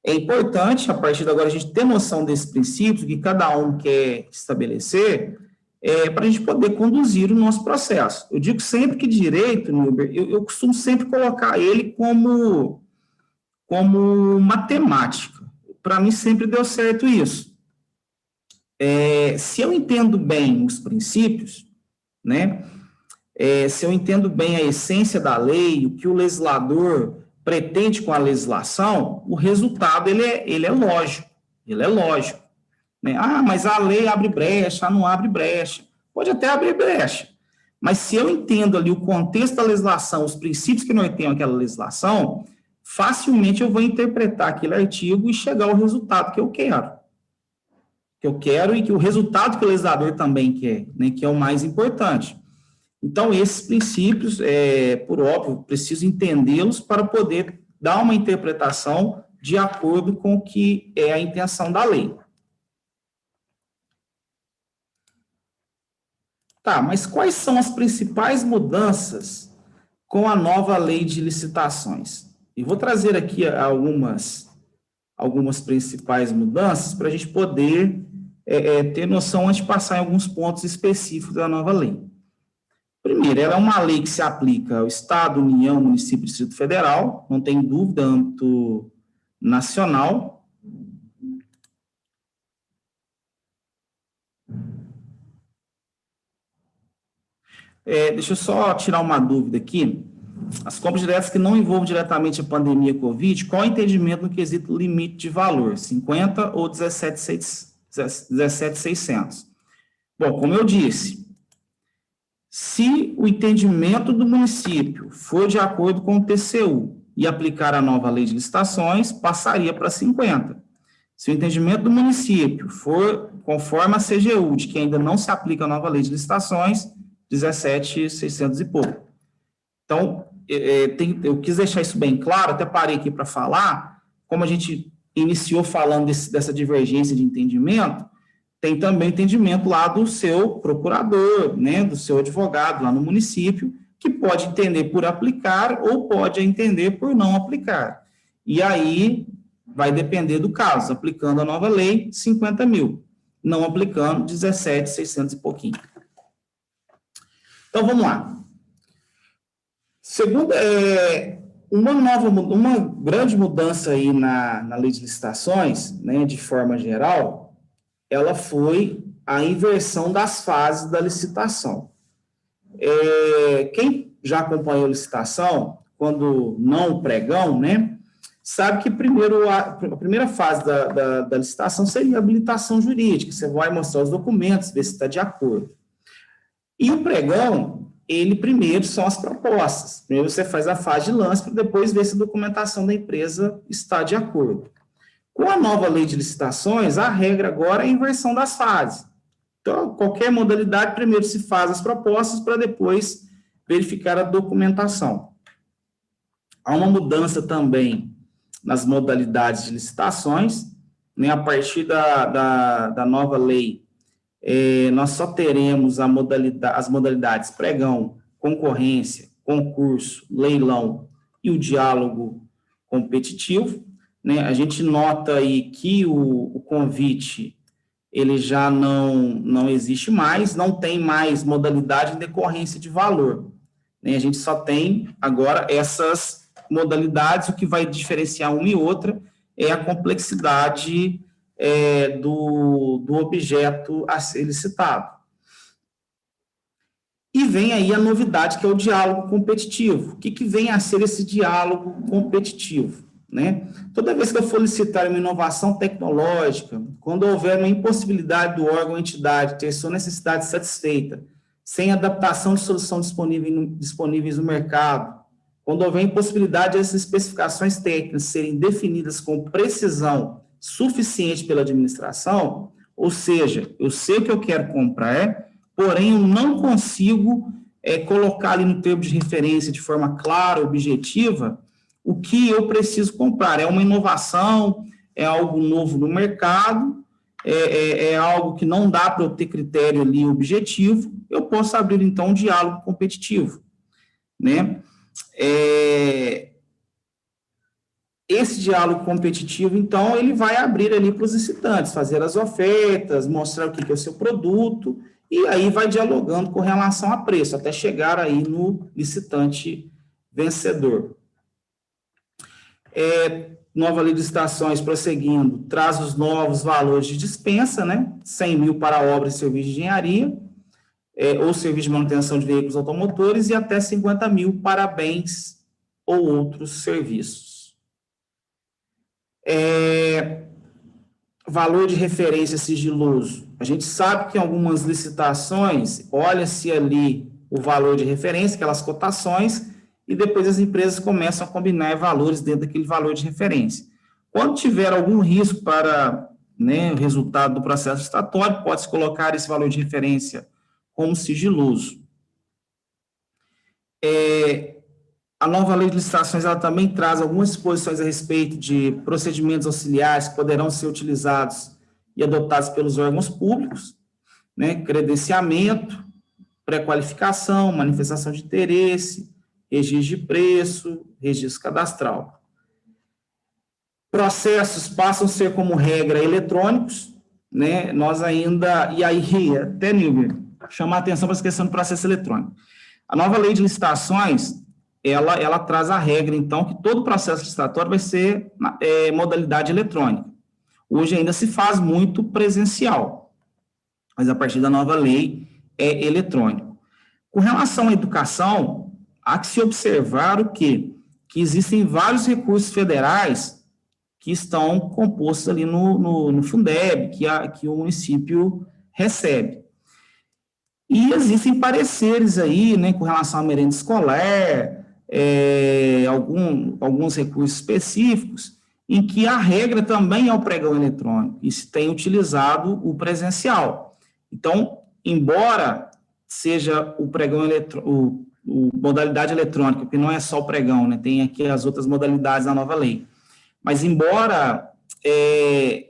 É importante, a partir de agora, a gente ter noção desses princípios que cada um quer estabelecer, para a gente poder conduzir o nosso processo. Eu digo sempre que direito, Nilber, eu costumo sempre colocar ele como matemática. Para mim sempre deu certo isso. Se eu entendo bem os princípios, né, se eu entendo bem a essência da lei, o que o legislador pretende com a legislação, o resultado ele é lógico, né? Ah, mas a lei abre brecha, não abre brecha. Pode até abrir brecha, mas se eu entendo ali o contexto da legislação, os princípios que norteiam aquela legislação, facilmente eu vou interpretar aquele artigo e chegar ao resultado que eu quero e que o resultado que o legislador também quer, né, que é o mais importante. Então, esses princípios, por óbvio, preciso entendê-los para poder dar uma interpretação de acordo com o que é a intenção da lei. Tá, mas quais são as principais mudanças com a nova lei de licitações? E vou trazer aqui algumas principais mudanças para a gente poder ter noção antes de passar em alguns pontos específicos da nova lei. Primeiro, ela é uma lei que se aplica ao Estado, União, município e Distrito Federal, não tem dúvida, âmbito nacional. Deixa eu só tirar uma dúvida aqui. As compras diretas que não envolvam diretamente a pandemia Covid, qual é o entendimento no quesito limite de valor? 50 ou 17.600? Bom, como eu disse, se o entendimento do município for de acordo com o TCU e aplicar a nova lei de licitações, passaria para 50. Se o entendimento do município for conforme a CGU, de que ainda não se aplica a nova lei de licitações, 17.600 e pouco. Então, eu quis deixar isso bem claro, até parei aqui para falar, como a gente iniciou falando dessa divergência de entendimento, tem também entendimento lá do seu procurador, né, do seu advogado lá no município, que pode entender por aplicar ou pode entender por não aplicar. E aí vai depender do caso, aplicando a nova lei, 50 mil, não aplicando, 17.600 e pouquinho. Então, vamos lá. Segundo, uma grande mudança aí na lei de licitações, né, de forma geral, ela foi a inversão das fases da licitação. Quem já acompanhou a licitação, quando não o pregão, né, sabe que primeiro a primeira fase da licitação seria a habilitação jurídica, você vai mostrar os documentos, ver se está de acordo. E o pregão, ele primeiro são as propostas. Primeiro você faz a fase de lance, para depois ver se a documentação da empresa está de acordo. Com a nova lei de licitações, a regra agora é a inversão das fases. Então, qualquer modalidade, primeiro se faz as propostas, para depois verificar a documentação. Há uma mudança também nas modalidades de licitações, né? A partir da nova lei, nós só teremos as modalidades pregão, concorrência, concurso, leilão e o diálogo competitivo, né? A gente nota aí que o convite, ele já não existe mais, não tem mais modalidade de decorrência de valor, né? A gente só tem agora essas modalidades, o que vai diferenciar uma e outra é a complexidade do objeto a ser licitado. E vem aí a novidade, que é o diálogo competitivo. O que vem a ser esse diálogo competitivo, né? Toda vez que eu for licitar uma inovação tecnológica, quando houver uma impossibilidade do órgão ou entidade ter sua necessidade satisfeita, sem adaptação de solução disponíveis no mercado, quando houver impossibilidade dessas especificações técnicas serem definidas com precisão suficiente pela administração, ou seja, eu sei o que eu quero comprar, porém eu não consigo colocar ali no termo de referência de forma clara, objetiva, o que eu preciso comprar. É uma inovação, é algo novo no mercado, é algo que não dá para eu ter critério ali objetivo, eu posso abrir, então, um diálogo competitivo, né? Esse diálogo competitivo, então, ele vai abrir ali para os licitantes, fazer as ofertas, mostrar o que é o seu produto, e aí vai dialogando com relação a preço, até chegar aí no licitante vencedor. Nova lei de licitações, prosseguindo, traz os novos valores de dispensa, né? 100 mil para obras e serviços de engenharia, ou serviço de manutenção de veículos automotores, e até 50 mil para bens ou outros serviços. Valor de referência sigiloso. A gente sabe que em algumas licitações, olha-se ali o valor de referência, aquelas cotações, e depois as empresas começam a combinar valores dentro daquele valor de referência. Quando tiver algum risco para, né, o resultado do processo licitatório, pode-se colocar esse valor de referência como sigiloso. A nova lei de licitações, ela também traz algumas disposições a respeito de procedimentos auxiliares que poderão ser utilizados e adotados pelos órgãos públicos, né, credenciamento, pré-qualificação, manifestação de interesse, registro de preço, registro cadastral. Processos passam a ser, como regra, eletrônicos, né, nós ainda, e aí, até, Nilber, chamar a atenção para essa questão do processo eletrônico. A nova lei de licitações, ela traz a regra, então, que todo processo licitatório vai ser modalidade eletrônica. Hoje ainda se faz muito presencial, mas a partir da nova lei é eletrônico. Com relação à educação, há que se observar o quê? Que existem vários recursos federais que estão compostos ali no Fundeb, que o município recebe. E existem pareceres aí, né, com relação à merenda escolar, alguns recursos específicos, em que a regra também é o pregão eletrônico, e se tem utilizado o presencial. Então, embora seja o pregão eletrônico, modalidade eletrônica, porque não é só o pregão, né, tem aqui as outras modalidades da nova lei, mas embora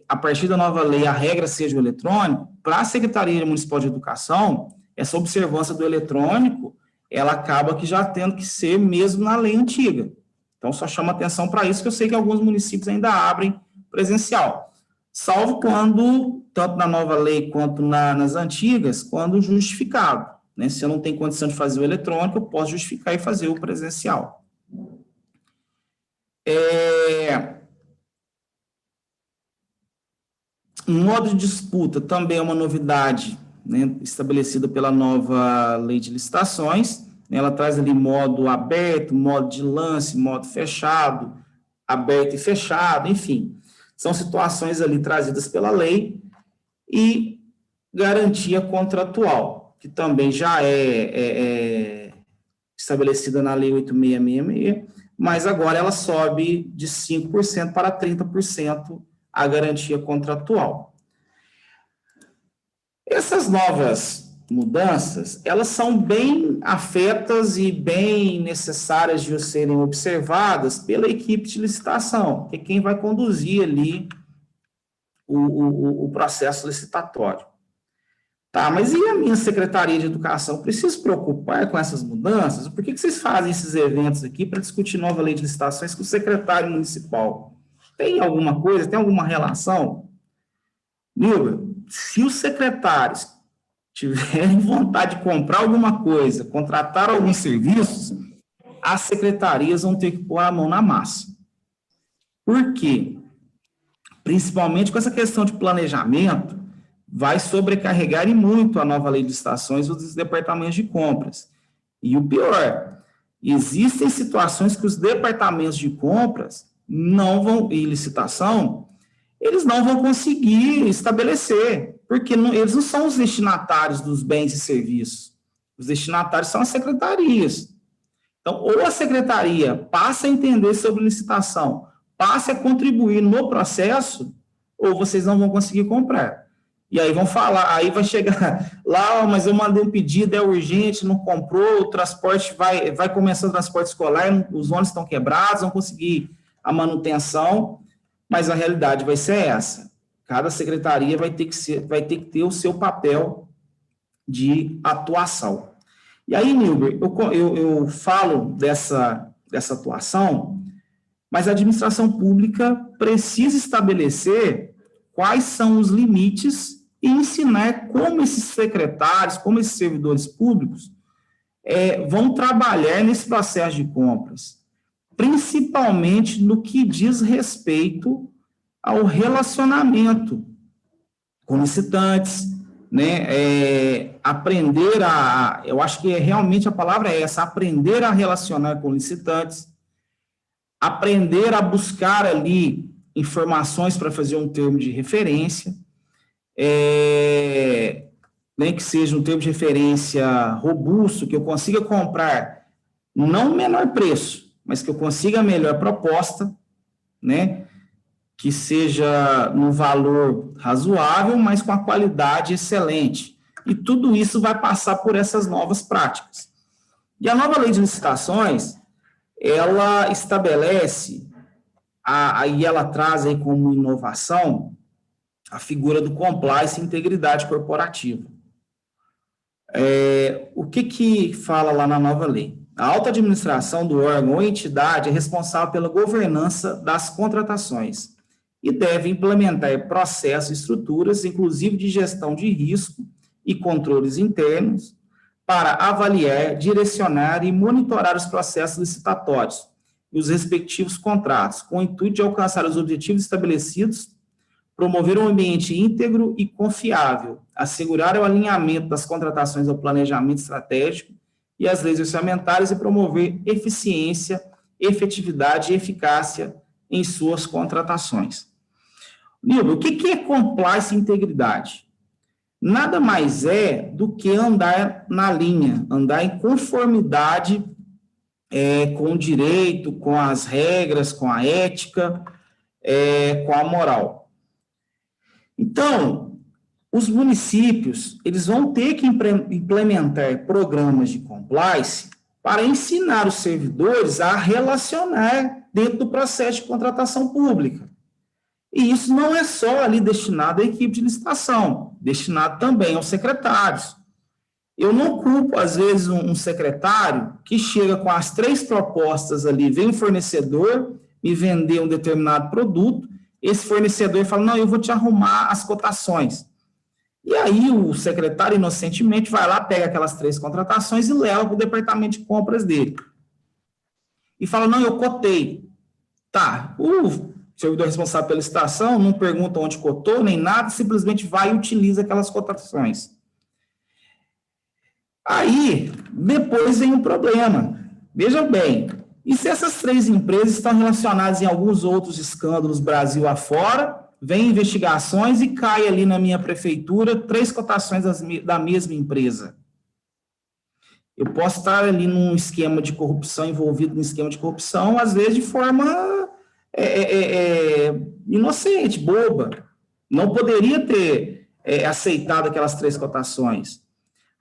a partir da nova lei a regra seja o eletrônico, para a Secretaria Municipal de Educação, essa observância do eletrônico, ela acaba que já tendo que ser mesmo na lei antiga. Então, só chama atenção para isso, que eu sei que alguns municípios ainda abrem presencial. Salvo quando, tanto na nova lei quanto nas antigas, quando justificado, né? Se eu não tenho condição de fazer o eletrônico, eu posso justificar e fazer o presencial. Modo de disputa também é uma novidade, né, estabelecida pela nova lei de licitações. Ela traz ali modo aberto, modo de lance, modo fechado, aberto e fechado, enfim. São situações ali trazidas pela lei, e garantia contratual, que também já é estabelecida na lei 8666, mas agora ela sobe de 5% para 30% a garantia contratual. Essas novas mudanças, elas são bem afetas e bem necessárias de serem observadas pela equipe de licitação, que é quem vai conduzir ali o processo licitatório. Tá, mas e a minha Secretaria de Educação? Preciso se preocupar com essas mudanças? Por que vocês fazem esses eventos aqui para discutir nova lei de licitações com o secretário municipal? Tem alguma coisa, tem alguma relação? Nilber, se os secretários tiverem vontade de comprar alguma coisa, contratar alguns serviços, as secretarias vão ter que pôr a mão na massa. Por quê? Principalmente com essa questão de planejamento, vai sobrecarregar e muito a nova lei de licitações e os departamentos de compras. E o pior, existem situações que os departamentos de compras não vão, e licitação, eles não vão conseguir estabelecer, porque eles não são os destinatários dos bens e serviços. Os destinatários são as secretarias. Então, ou a secretaria passa a entender sobre licitação, passe a contribuir no processo, ou vocês não vão conseguir comprar. E aí vão falar, aí vai chegar lá, mas eu mandei um pedido, é urgente, não comprou, o transporte vai começar o transporte escolar, os ônibus estão quebrados, vão conseguir a manutenção, mas a realidade vai ser essa. Cada secretaria vai ter que ter o seu papel de atuação. E aí, Nilber, eu falo dessa atuação, mas a administração pública precisa estabelecer quais são os limites e ensinar como esses secretários, como esses servidores públicos vão trabalhar nesse processo de compras, principalmente no que diz respeito ao relacionamento com licitantes, né? Aprender eu acho que realmente a palavra é essa, aprender a relacionar com licitantes, aprender a buscar ali informações para fazer um termo de referência, né, que seja um termo de referência robusto, que eu consiga comprar não o menor preço, mas que eu consiga a melhor proposta, né, que seja no valor razoável, mas com a qualidade excelente. E tudo isso vai passar por essas novas práticas. E a nova lei de licitações, ela estabelece, e ela traz aí como inovação, a figura do compliance e integridade corporativa. O que fala lá na nova lei? A alta administração do órgão ou entidade é responsável pela governança das contratações e deve implementar processos e estruturas, inclusive de gestão de risco e controles internos, para avaliar, direcionar e monitorar os processos licitatórios e os respectivos contratos, com o intuito de alcançar os objetivos estabelecidos, promover um ambiente íntegro e confiável, assegurar o alinhamento das contratações ao planejamento estratégico e às leis orçamentárias e promover eficiência, efetividade e eficácia em suas contratações. Nilber, o que é compliance e integridade? Nada mais é do que andar na linha, andar em conformidade com o direito, com as regras, com a ética, com a moral. Então, os municípios, eles vão ter que implementar programas de compliance para ensinar os servidores a relacionar dentro do processo de contratação pública. E isso não é só ali destinado à equipe de licitação, destinado também aos secretários. Eu não culpo, às vezes, um secretário que chega com as 3 propostas ali, vem um fornecedor me vender um determinado produto, esse fornecedor fala, não, eu vou te arrumar as cotações. E aí o secretário, inocentemente, vai lá, pega aquelas 3 contratações e leva para o departamento de compras dele. E fala, não, eu cotei. Tá, o servidor responsável pela licitação não pergunta onde cotou, nem nada, simplesmente vai e utiliza aquelas cotações. Aí, depois vem um problema. Veja bem, e se essas 3 empresas estão relacionadas em alguns outros escândalos Brasil afora, vem investigações e cai ali na minha prefeitura 3 cotações da mesma empresa? Eu posso estar ali num esquema de corrupção, envolvido num esquema de corrupção, às vezes de forma inocente, boba. Não poderia ter aceitado aquelas 3 cotações.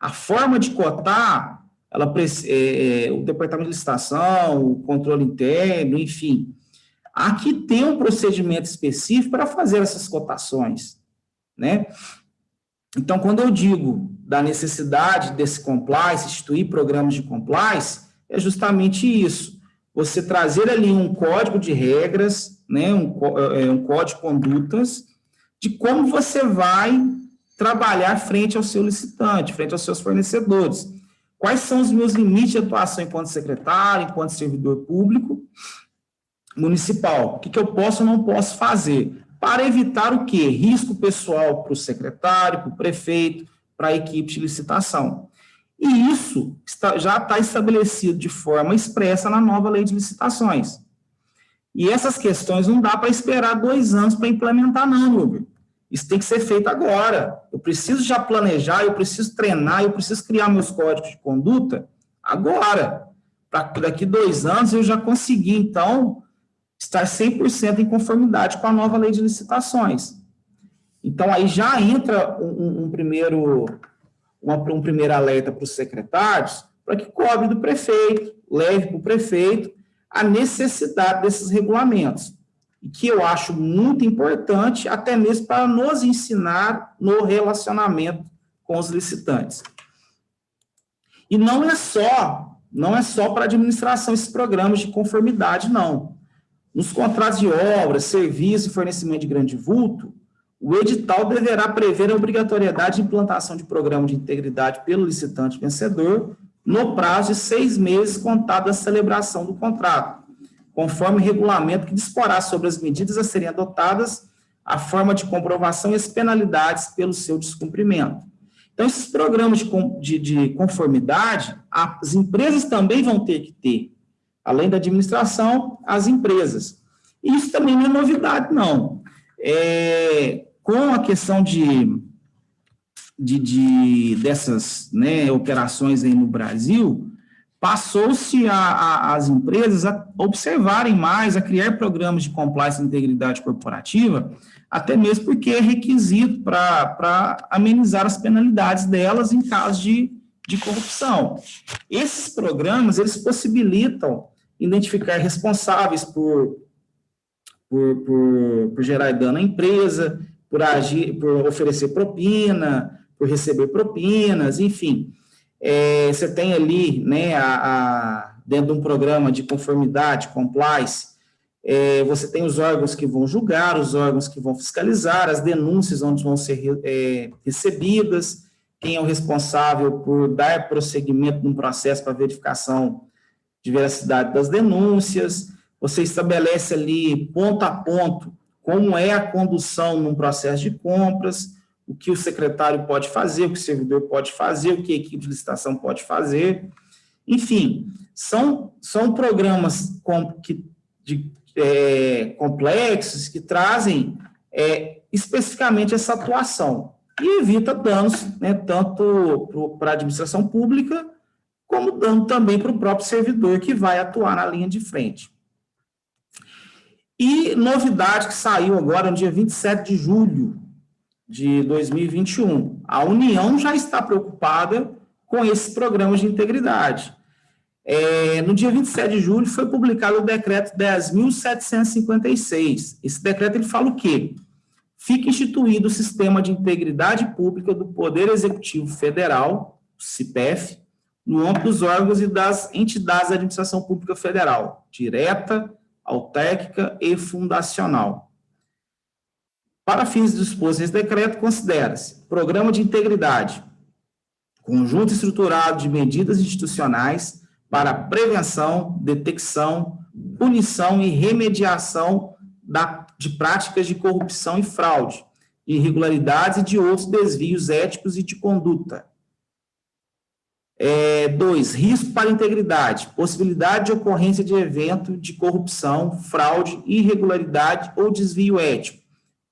A forma de cotar, o departamento de licitação, o controle interno, enfim, aqui tem um procedimento específico para fazer essas cotações, né? Então, quando eu digo da necessidade desse compliance, instituir programas de compliance, é justamente isso. Você trazer ali um código de regras, né, um código de condutas, de como você vai trabalhar frente ao seu licitante, frente aos seus fornecedores. Quais são os meus limites de atuação enquanto secretário, enquanto servidor público municipal? O que eu posso ou não posso fazer? Para evitar o quê? Risco pessoal para o secretário, para o prefeito, para a equipe de licitação. E isso já está estabelecido de forma expressa na nova lei de licitações. E essas questões não dá para esperar 2 anos para implementar, não, Nilber. Isso tem que ser feito agora. Eu preciso já planejar, eu preciso treinar, eu preciso criar meus códigos de conduta agora. Para daqui 2 anos eu já conseguir, então, estar 100% em conformidade com a nova lei de licitações. Então, aí já entra um primeiro alerta para os secretários, para que cobre do prefeito, leve para o prefeito a necessidade desses regulamentos. e que eu acho muito importante, até mesmo para nos ensinar no relacionamento com os licitantes. E não é só para a administração esses programas de conformidade, não. Nos contratos de obra, serviço e fornecimento de grande vulto, o edital deverá prever a obrigatoriedade de implantação de programa de integridade pelo licitante vencedor no prazo de 6 meses contado da celebração do contrato, conforme o regulamento que disporá sobre as medidas a serem adotadas, a forma de comprovação e as penalidades pelo seu descumprimento. Então, esses programas de conformidade, as empresas também vão ter que ter, além da administração, as empresas. E isso também não é novidade, não. Com a questão dessas, né, operações aí no Brasil, passou-se as empresas a observarem mais, a criar programas de compliance e integridade corporativa, até mesmo porque é requisito para amenizar as penalidades delas em caso de corrupção. Esses programas, eles possibilitam identificar responsáveis por gerar dano à empresa, por oferecer propina, por receber propinas, enfim. Você tem ali, né, dentro de um programa de conformidade, compliance, você tem os órgãos que vão julgar, os órgãos que vão fiscalizar, as denúncias onde vão ser recebidas, quem é o responsável por dar prosseguimento num processo para verificação de veracidade das denúncias, você estabelece ali, ponto a ponto, como é a condução num processo de compras, o que o secretário pode fazer, o que o servidor pode fazer, o que a equipe de licitação pode fazer. Enfim, são programas complexos que trazem especificamente essa atuação e evita danos, né, tanto para a administração pública, como dano também para o próprio servidor que vai atuar na linha de frente. E novidade que saiu agora no dia 27 de julho de 2021, a União já está preocupada com esses programas de integridade. No dia 27 de julho foi publicado o decreto 10.756. Esse decreto ele fala o quê? Fica instituído o Sistema de Integridade Pública do Poder Executivo Federal, o CIPEF, no âmbito dos órgãos e das entidades da administração pública federal, direta, autárquica e fundacional. Para fins dispostos nesse decreto, considera-se programa de integridade, conjunto estruturado de medidas institucionais para prevenção, detecção, punição e remediação de práticas de corrupção e fraude, de irregularidades e de outros desvios éticos e de conduta. 2. Risco para a integridade, possibilidade de ocorrência de evento de corrupção, fraude, irregularidade ou desvio ético,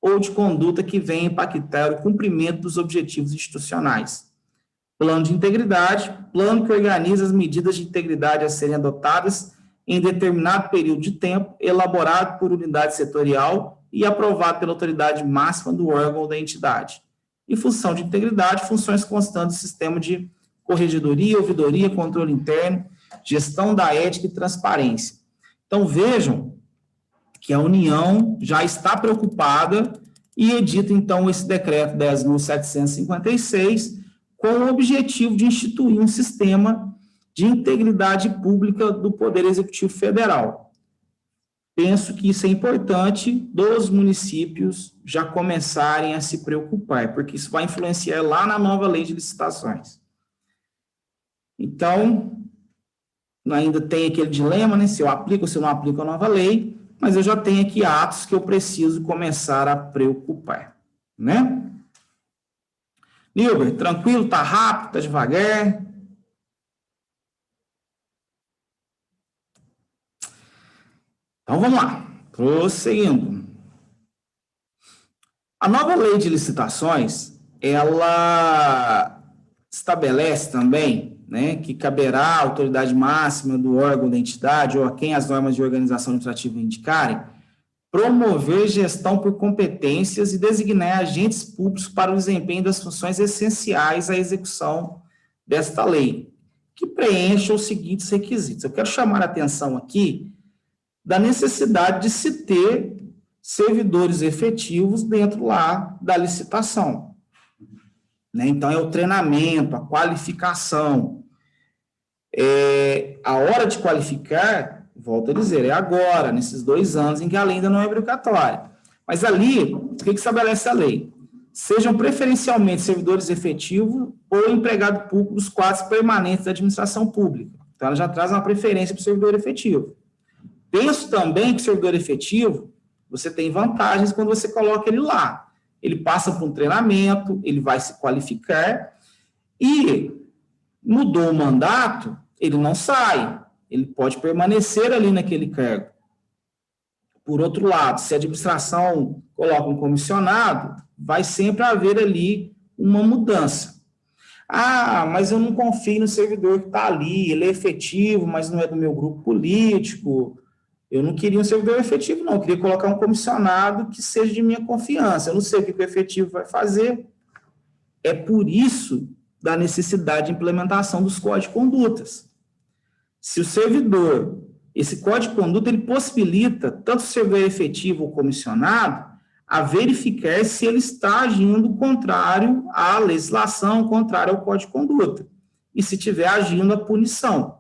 ou de conduta que venha impactar o cumprimento dos objetivos institucionais. Plano de integridade, plano que organiza as medidas de integridade a serem adotadas em determinado período de tempo, elaborado por unidade setorial e aprovado pela autoridade máxima do órgão ou da entidade. E função de integridade, funções constantes do sistema de corregedoria, ouvidoria, controle interno, gestão da ética e transparência. Então, vejam que a União já está preocupada e edita, então, esse decreto 10.756 com o objetivo de instituir um sistema de integridade pública do Poder Executivo Federal. Penso que isso é importante dos municípios já começarem a se preocupar, porque isso vai influenciar lá na nova lei de licitações. Então, ainda tem aquele dilema, né, se eu aplico ou se eu não aplico a nova lei, mas eu já tenho aqui atos que eu preciso começar a preocupar, né? Nilber, tranquilo, tá rápido, tá devagar? Então, vamos lá, prosseguindo. A nova lei de licitações, ela estabelece também, né, que caberá à autoridade máxima do órgão da entidade ou a quem as normas de organização administrativa indicarem, promover gestão por competências e designar agentes públicos para o desempenho das funções essenciais à execução desta lei, que preencham os seguintes requisitos. Eu quero chamar a atenção aqui da necessidade de se ter servidores efetivos dentro lá da licitação. Né? Então, é o treinamento, a qualificação. A hora de qualificar, volto a dizer, é agora, nesses 2 anos em que a lei ainda não é obrigatória. Mas ali, o que estabelece a lei? Sejam preferencialmente servidores efetivos ou empregado público dos quadros permanentes da administração pública. Então, ela já traz uma preferência para o servidor efetivo. Penso também que o servidor efetivo, você tem vantagens quando você coloca ele lá. Ele passa por um treinamento, ele vai se qualificar e mudou o mandato, ele não sai, ele pode permanecer ali naquele cargo. Por outro lado, se a administração coloca um comissionado, vai sempre haver ali uma mudança. Mas eu não confio no servidor que está ali, ele é efetivo, mas não é do meu grupo político. Eu não queria um servidor efetivo, não. Eu queria colocar um comissionado que seja de minha confiança. Eu não sei o que o efetivo vai fazer. É por isso da necessidade de implementação dos códigos de condutas. Se o servidor, esse código de conduta, ele possibilita, tanto o servidor efetivo ou comissionado, a verificar se ele está agindo contrário à legislação, contrário ao código de conduta. E se estiver agindo, a punição.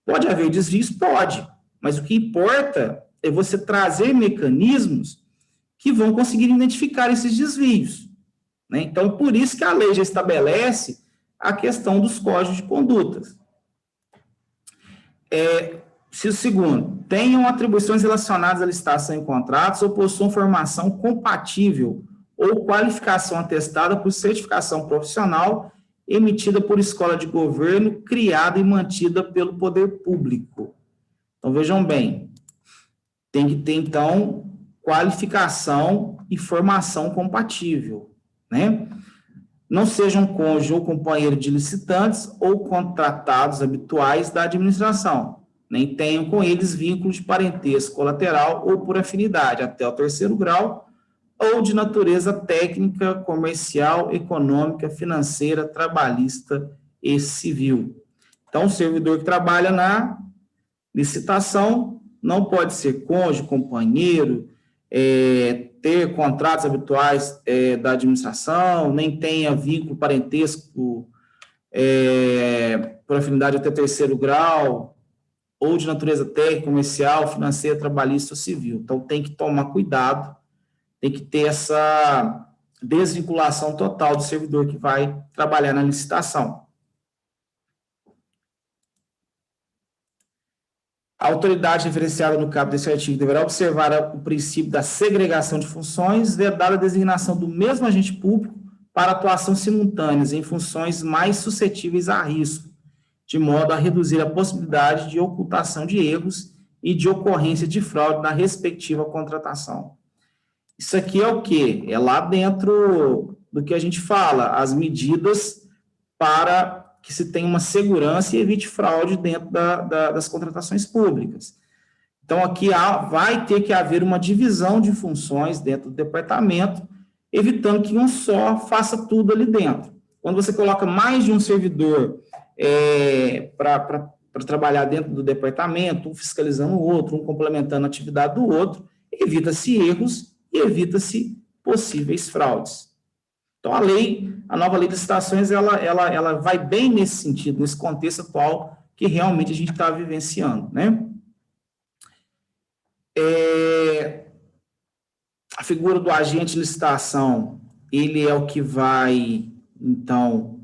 Pode haver desvios? Pode. Mas o que importa é você trazer mecanismos que vão conseguir identificar esses desvios. Né? Então, por isso que a lei já estabelece a questão dos códigos de condutas. Se o segundo, tenham atribuições relacionadas à licitação em contratos ou possuam formação compatível ou qualificação atestada por certificação profissional emitida por escola de governo, criada e mantida pelo poder público. Então, vejam bem, tem que ter, então, qualificação e formação compatível, né? Não sejam cônjuge ou companheiro de licitantes ou contratados habituais da administração, nem tenham com eles vínculos de parentesco colateral ou por afinidade até o 3º grau, ou de natureza técnica, comercial, econômica, financeira, trabalhista e civil. Então, o servidor que trabalha na licitação não pode ser cônjuge, companheiro, ter contratos habituais da administração, nem tenha vínculo parentesco por afinidade até 3º grau, ou de natureza técnica, comercial, financeira, trabalhista ou civil. Então, tem que tomar cuidado, tem que ter essa desvinculação total do servidor que vai trabalhar na licitação. A autoridade referenciada no caput desse artigo deverá observar o princípio da segregação de funções, vedada a designação do mesmo agente público para atuação simultâneas em funções mais suscetíveis a risco, de modo a reduzir a possibilidade de ocultação de erros e de ocorrência de fraude na respectiva contratação. Isso aqui é o quê? É lá dentro do que a gente fala, as medidas para que se tenha uma segurança e evite fraude dentro das contratações públicas. Então, aqui vai ter que haver uma divisão de funções dentro do departamento, evitando que um só faça tudo ali dentro. Quando você coloca mais de um servidor para trabalhar dentro do departamento, um fiscalizando o outro, um complementando a atividade do outro, evita-se erros e evita-se possíveis fraudes. Então, a nova lei de licitações, ela vai bem nesse sentido, nesse contexto atual que realmente a gente está vivenciando, né? A figura do agente de licitação, ele é o que vai, então,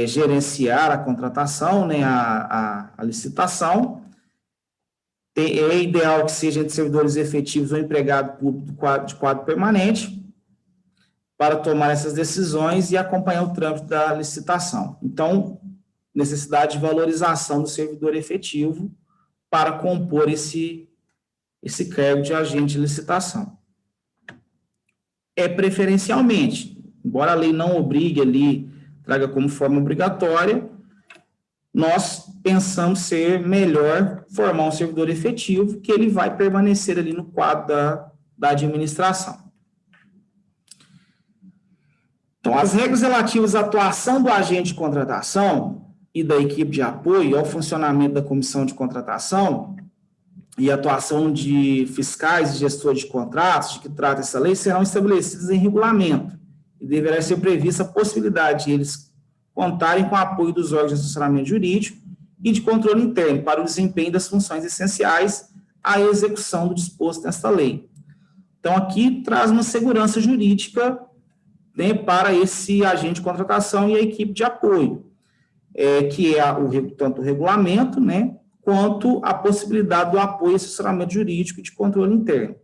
gerenciar a contratação, né, a licitação. É ideal que seja entre servidores efetivos ou empregado público de quadro permanente, para tomar essas decisões e acompanhar o trâmite da licitação. Então, necessidade de valorização do servidor efetivo para compor esse cargo de agente de licitação. Preferencialmente, embora a lei não obrigue ali, traga como forma obrigatória, nós pensamos ser melhor formar um servidor efetivo que ele vai permanecer ali no quadro da administração. Então, as regras relativas à atuação do agente de contratação e da equipe de apoio ao funcionamento da comissão de contratação, e atuação de fiscais e gestores de contratos, de que trata essa lei, serão estabelecidos em regulamento, e deverá ser prevista a possibilidade de eles contarem com o apoio dos órgãos de assessoramento jurídico e de controle interno para o desempenho das funções essenciais à execução do disposto nesta lei. Então, aqui traz uma segurança jurídica, né, para esse agente de contratação e a equipe de apoio, que é tanto o regulamento, né, quanto a possibilidade do apoio e assessoramento jurídico e de controle interno.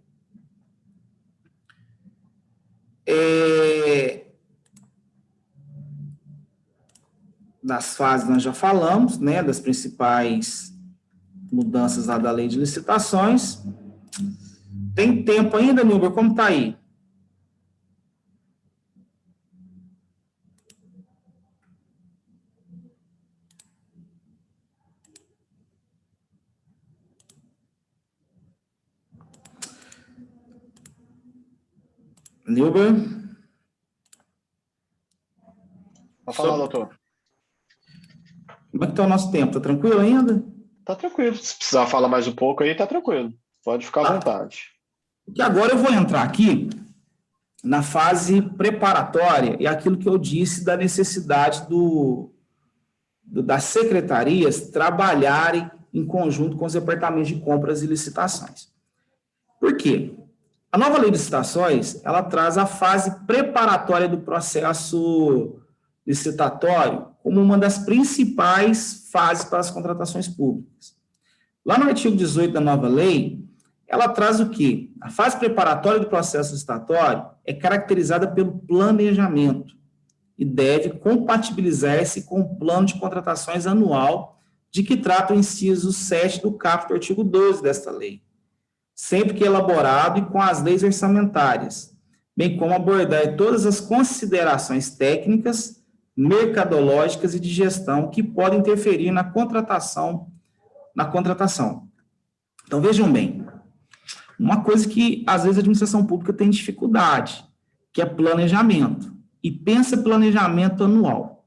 Das fases nós já falamos, né, das principais mudanças lá da lei de licitações. Tem tempo ainda, Nilber? Como está aí? Nilber? Pode falar, doutor. Como é que está o nosso tempo? Está tranquilo ainda? Tá tranquilo. Se precisar falar mais um pouco aí, tá tranquilo. Pode ficar à vontade. E agora eu vou entrar aqui na fase preparatória e aquilo que eu disse da necessidade das secretarias trabalharem em conjunto com os departamentos de compras e licitações. Por quê? A nova lei de licitações, ela traz a fase preparatória do processo licitatório como uma das principais fases para as contratações públicas. Lá no artigo 18 da nova lei, ela traz o quê? A fase preparatória do processo licitatório é caracterizada pelo planejamento e deve compatibilizar-se com o plano de contratações anual de que trata o inciso 7 do caput do artigo 12 desta lei, sempre que elaborado e com as leis orçamentárias, bem como abordar todas as considerações técnicas, mercadológicas e de gestão que podem interferir na contratação. Então, vejam bem, uma coisa que, às vezes, a administração pública tem dificuldade, que é planejamento, e pensa planejamento anual.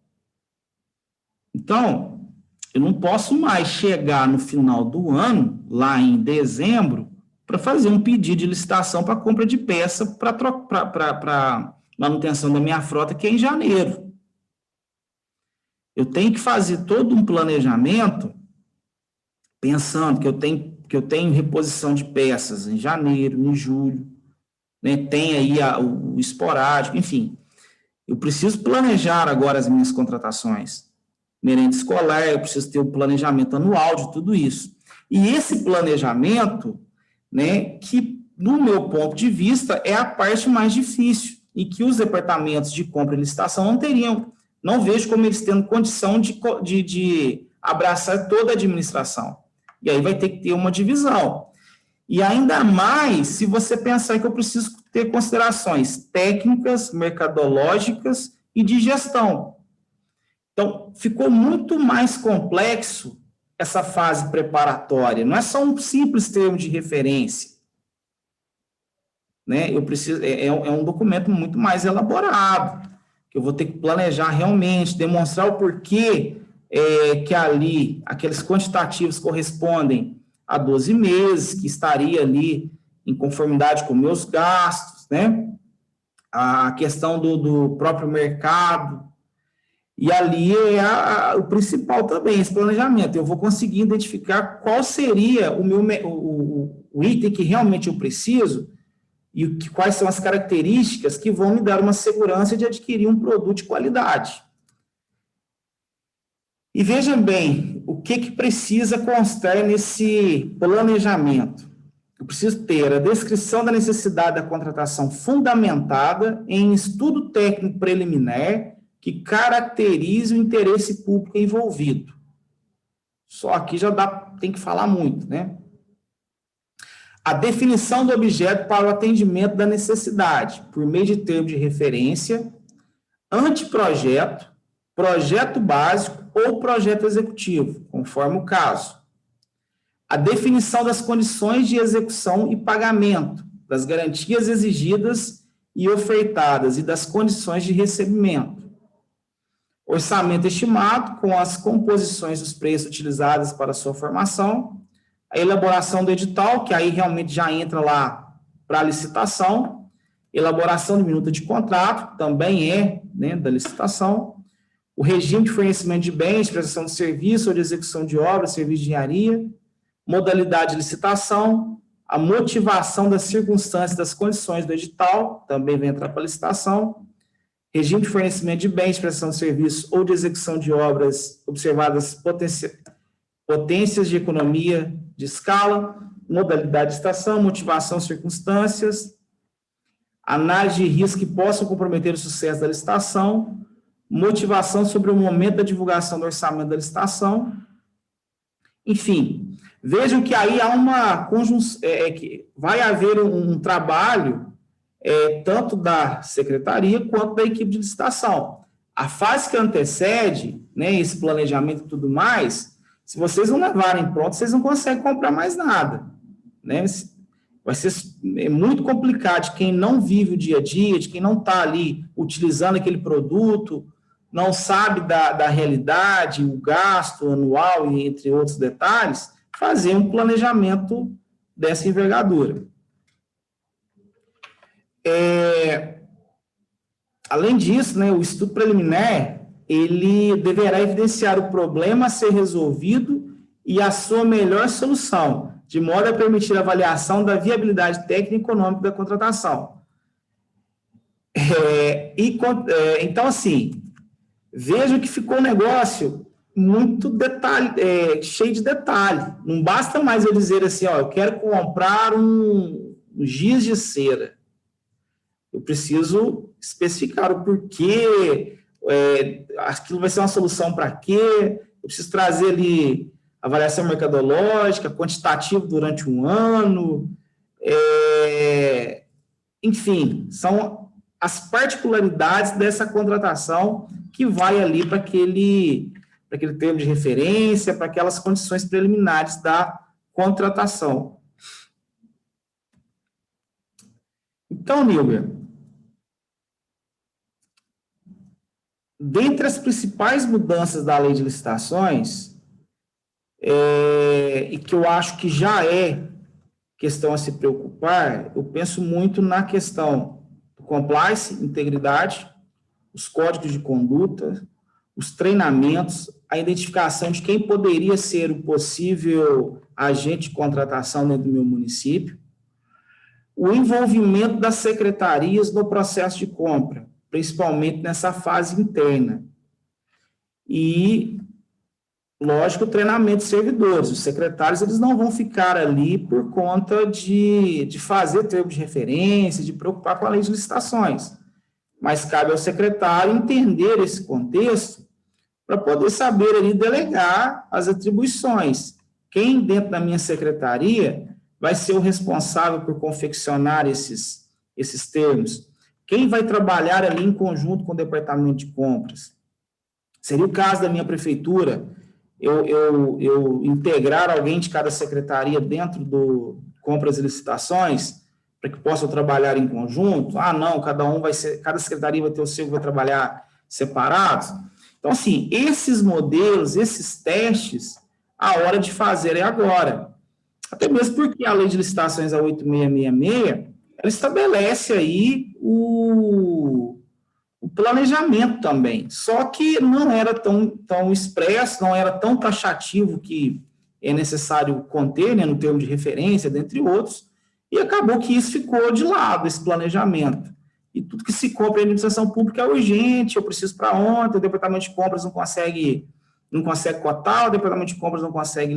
Então, eu não posso mais chegar no final do ano, lá em dezembro, para fazer um pedido de licitação para compra de peça para manutenção da minha frota, que é em janeiro. Eu tenho que fazer todo um planejamento pensando que eu tenho reposição de peças em janeiro, em julho, né? Tem aí o esporádico, enfim. Eu preciso planejar agora as minhas contratações. Merenda escolar, eu preciso ter o planejamento anual de tudo isso. E esse planejamento, né, que, no meu ponto de vista, é a parte mais difícil e que os departamentos de compra e licitação não vejo como eles tendo condição de abraçar toda a administração. E aí vai ter que ter uma divisão. E ainda mais se você pensar que eu preciso ter considerações técnicas, mercadológicas e de gestão. Então, ficou muito mais complexo essa fase preparatória. Não é só um simples termo de referência. Né? É um documento muito mais elaborado, que eu vou ter que planejar realmente, demonstrar o porquê que ali, aqueles quantitativos correspondem a 12 meses, que estaria ali em conformidade com meus gastos, né? A questão do próprio mercado, e ali é o principal também, esse planejamento. Eu vou conseguir identificar qual seria o item que realmente eu preciso e quais são as características que vão me dar uma segurança de adquirir um produto de qualidade. E vejam bem, o que precisa constar nesse planejamento? Eu preciso ter a descrição da necessidade da contratação fundamentada em estudo técnico preliminar que caracterize o interesse público envolvido. Só aqui já tem que falar muito, né? A definição do objeto para o atendimento da necessidade, por meio de termo de referência, anteprojeto, projeto básico ou projeto executivo, conforme o caso. A definição das condições de execução e pagamento, das garantias exigidas e ofertadas e das condições de recebimento. Orçamento estimado com as composições dos preços utilizados para sua formação, A elaboração do edital, que aí realmente já entra lá para a licitação, elaboração de minuta de contrato, também é, né, da licitação, o regime de fornecimento de bens, prestação de serviço ou de execução de obras, serviço de engenharia, modalidade de licitação, a motivação das circunstâncias, das condições do edital, também vai entrar para a licitação, regime de fornecimento de bens, prestação de serviço ou de execução de obras observadas potências de economia de escala, modalidade de licitação, motivação, circunstâncias, análise de risco que possam comprometer o sucesso da licitação, motivação sobre o momento da divulgação do orçamento da licitação, enfim, vejam que aí há uma conjunção, que vai haver um trabalho tanto da secretaria quanto da equipe de licitação. A fase que antecede, né, esse planejamento e tudo mais, se vocês não levarem pronto, vocês não conseguem comprar mais nada, né? Vai ser muito complicado de quem não vive o dia a dia, de quem não está ali utilizando aquele produto, não sabe da realidade, o gasto anual e entre outros detalhes, fazer um planejamento dessa envergadura. Além disso, né, o estudo preliminar, ele deverá evidenciar o problema a ser resolvido e a sua melhor solução, de modo a permitir a avaliação da viabilidade técnica e econômica da contratação. Então, assim, vejo que ficou um negócio muito cheio de detalhe. Não basta mais eu dizer assim, ó, eu quero comprar um giz de cera. Eu preciso especificar o porquê, aquilo vai ser uma solução para quê, eu preciso trazer ali avaliação mercadológica, quantitativa durante um ano, enfim, são as particularidades dessa contratação que vai ali para aquele termo de referência, para aquelas condições preliminares da contratação. Então, Nilber, dentre as principais mudanças da lei de licitações, e que eu acho que já é questão a se preocupar, eu penso muito na questão do compliance, integridade, os códigos de conduta, os treinamentos, a identificação de quem poderia ser o possível agente de contratação dentro do meu município, o envolvimento das secretarias no processo de compra, principalmente nessa fase interna. E, lógico, o treinamento de servidores. Os secretários, eles não vão ficar ali por conta de fazer termo de referência, de preocupar com a lei de licitações. Mas cabe ao secretário entender esse contexto para poder saber ali delegar as atribuições. Quem dentro da minha secretaria vai ser o responsável por confeccionar esses termos? Quem vai trabalhar ali em conjunto com o departamento de compras? Seria o caso da minha prefeitura, eu integrar alguém de cada secretaria dentro do compras e licitações, para que possam trabalhar em conjunto? Ah, não, cada secretaria vai ter o seu, vai trabalhar separados. Então, assim, esses modelos, esses testes, a hora de fazer é agora. Até mesmo porque a lei de licitações, a 8666, ela estabelece aí o planejamento também, só que não era tão expresso, não era tão taxativo que é necessário conter, né, no termo de referência, dentre outros, e acabou que isso ficou de lado, esse planejamento. E tudo que se compra em administração pública é urgente, eu preciso para ontem, o departamento de compras não consegue cotar, o departamento de compras não consegue,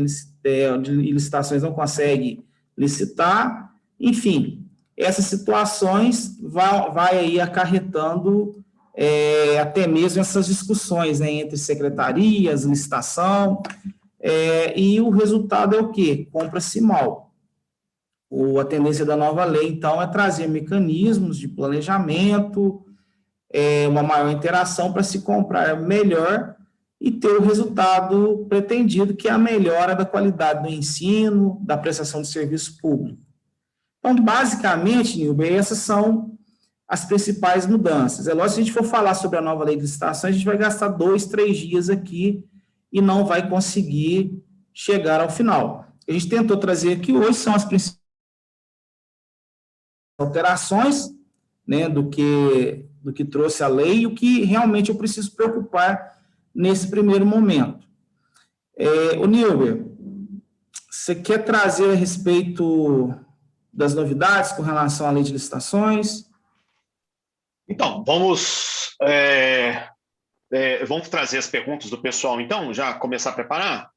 de licitações não consegue licitar, enfim, essas situações vai aí acarretando até mesmo essas discussões, né, entre secretarias, licitação, e o resultado é o quê? Compra-se mal. A tendência da nova lei, então, é trazer mecanismos de planejamento, uma maior interação para se comprar melhor e ter o resultado pretendido, que é a melhora da qualidade do ensino, da prestação de serviço público. Então, basicamente, Nilber, essas são as principais mudanças. É lógico, se a gente for falar sobre a nova lei de licitações, a gente vai gastar 2, 3 dias aqui e não vai conseguir chegar ao final. a gente tentou trazer aqui hoje são as principais alterações, né, do que trouxe a lei e o que realmente eu preciso preocupar nesse primeiro momento. O Nilber, você quer trazer a respeito das novidades com relação à lei de licitações? Então, vamos trazer as perguntas do pessoal, então, já começar a preparar?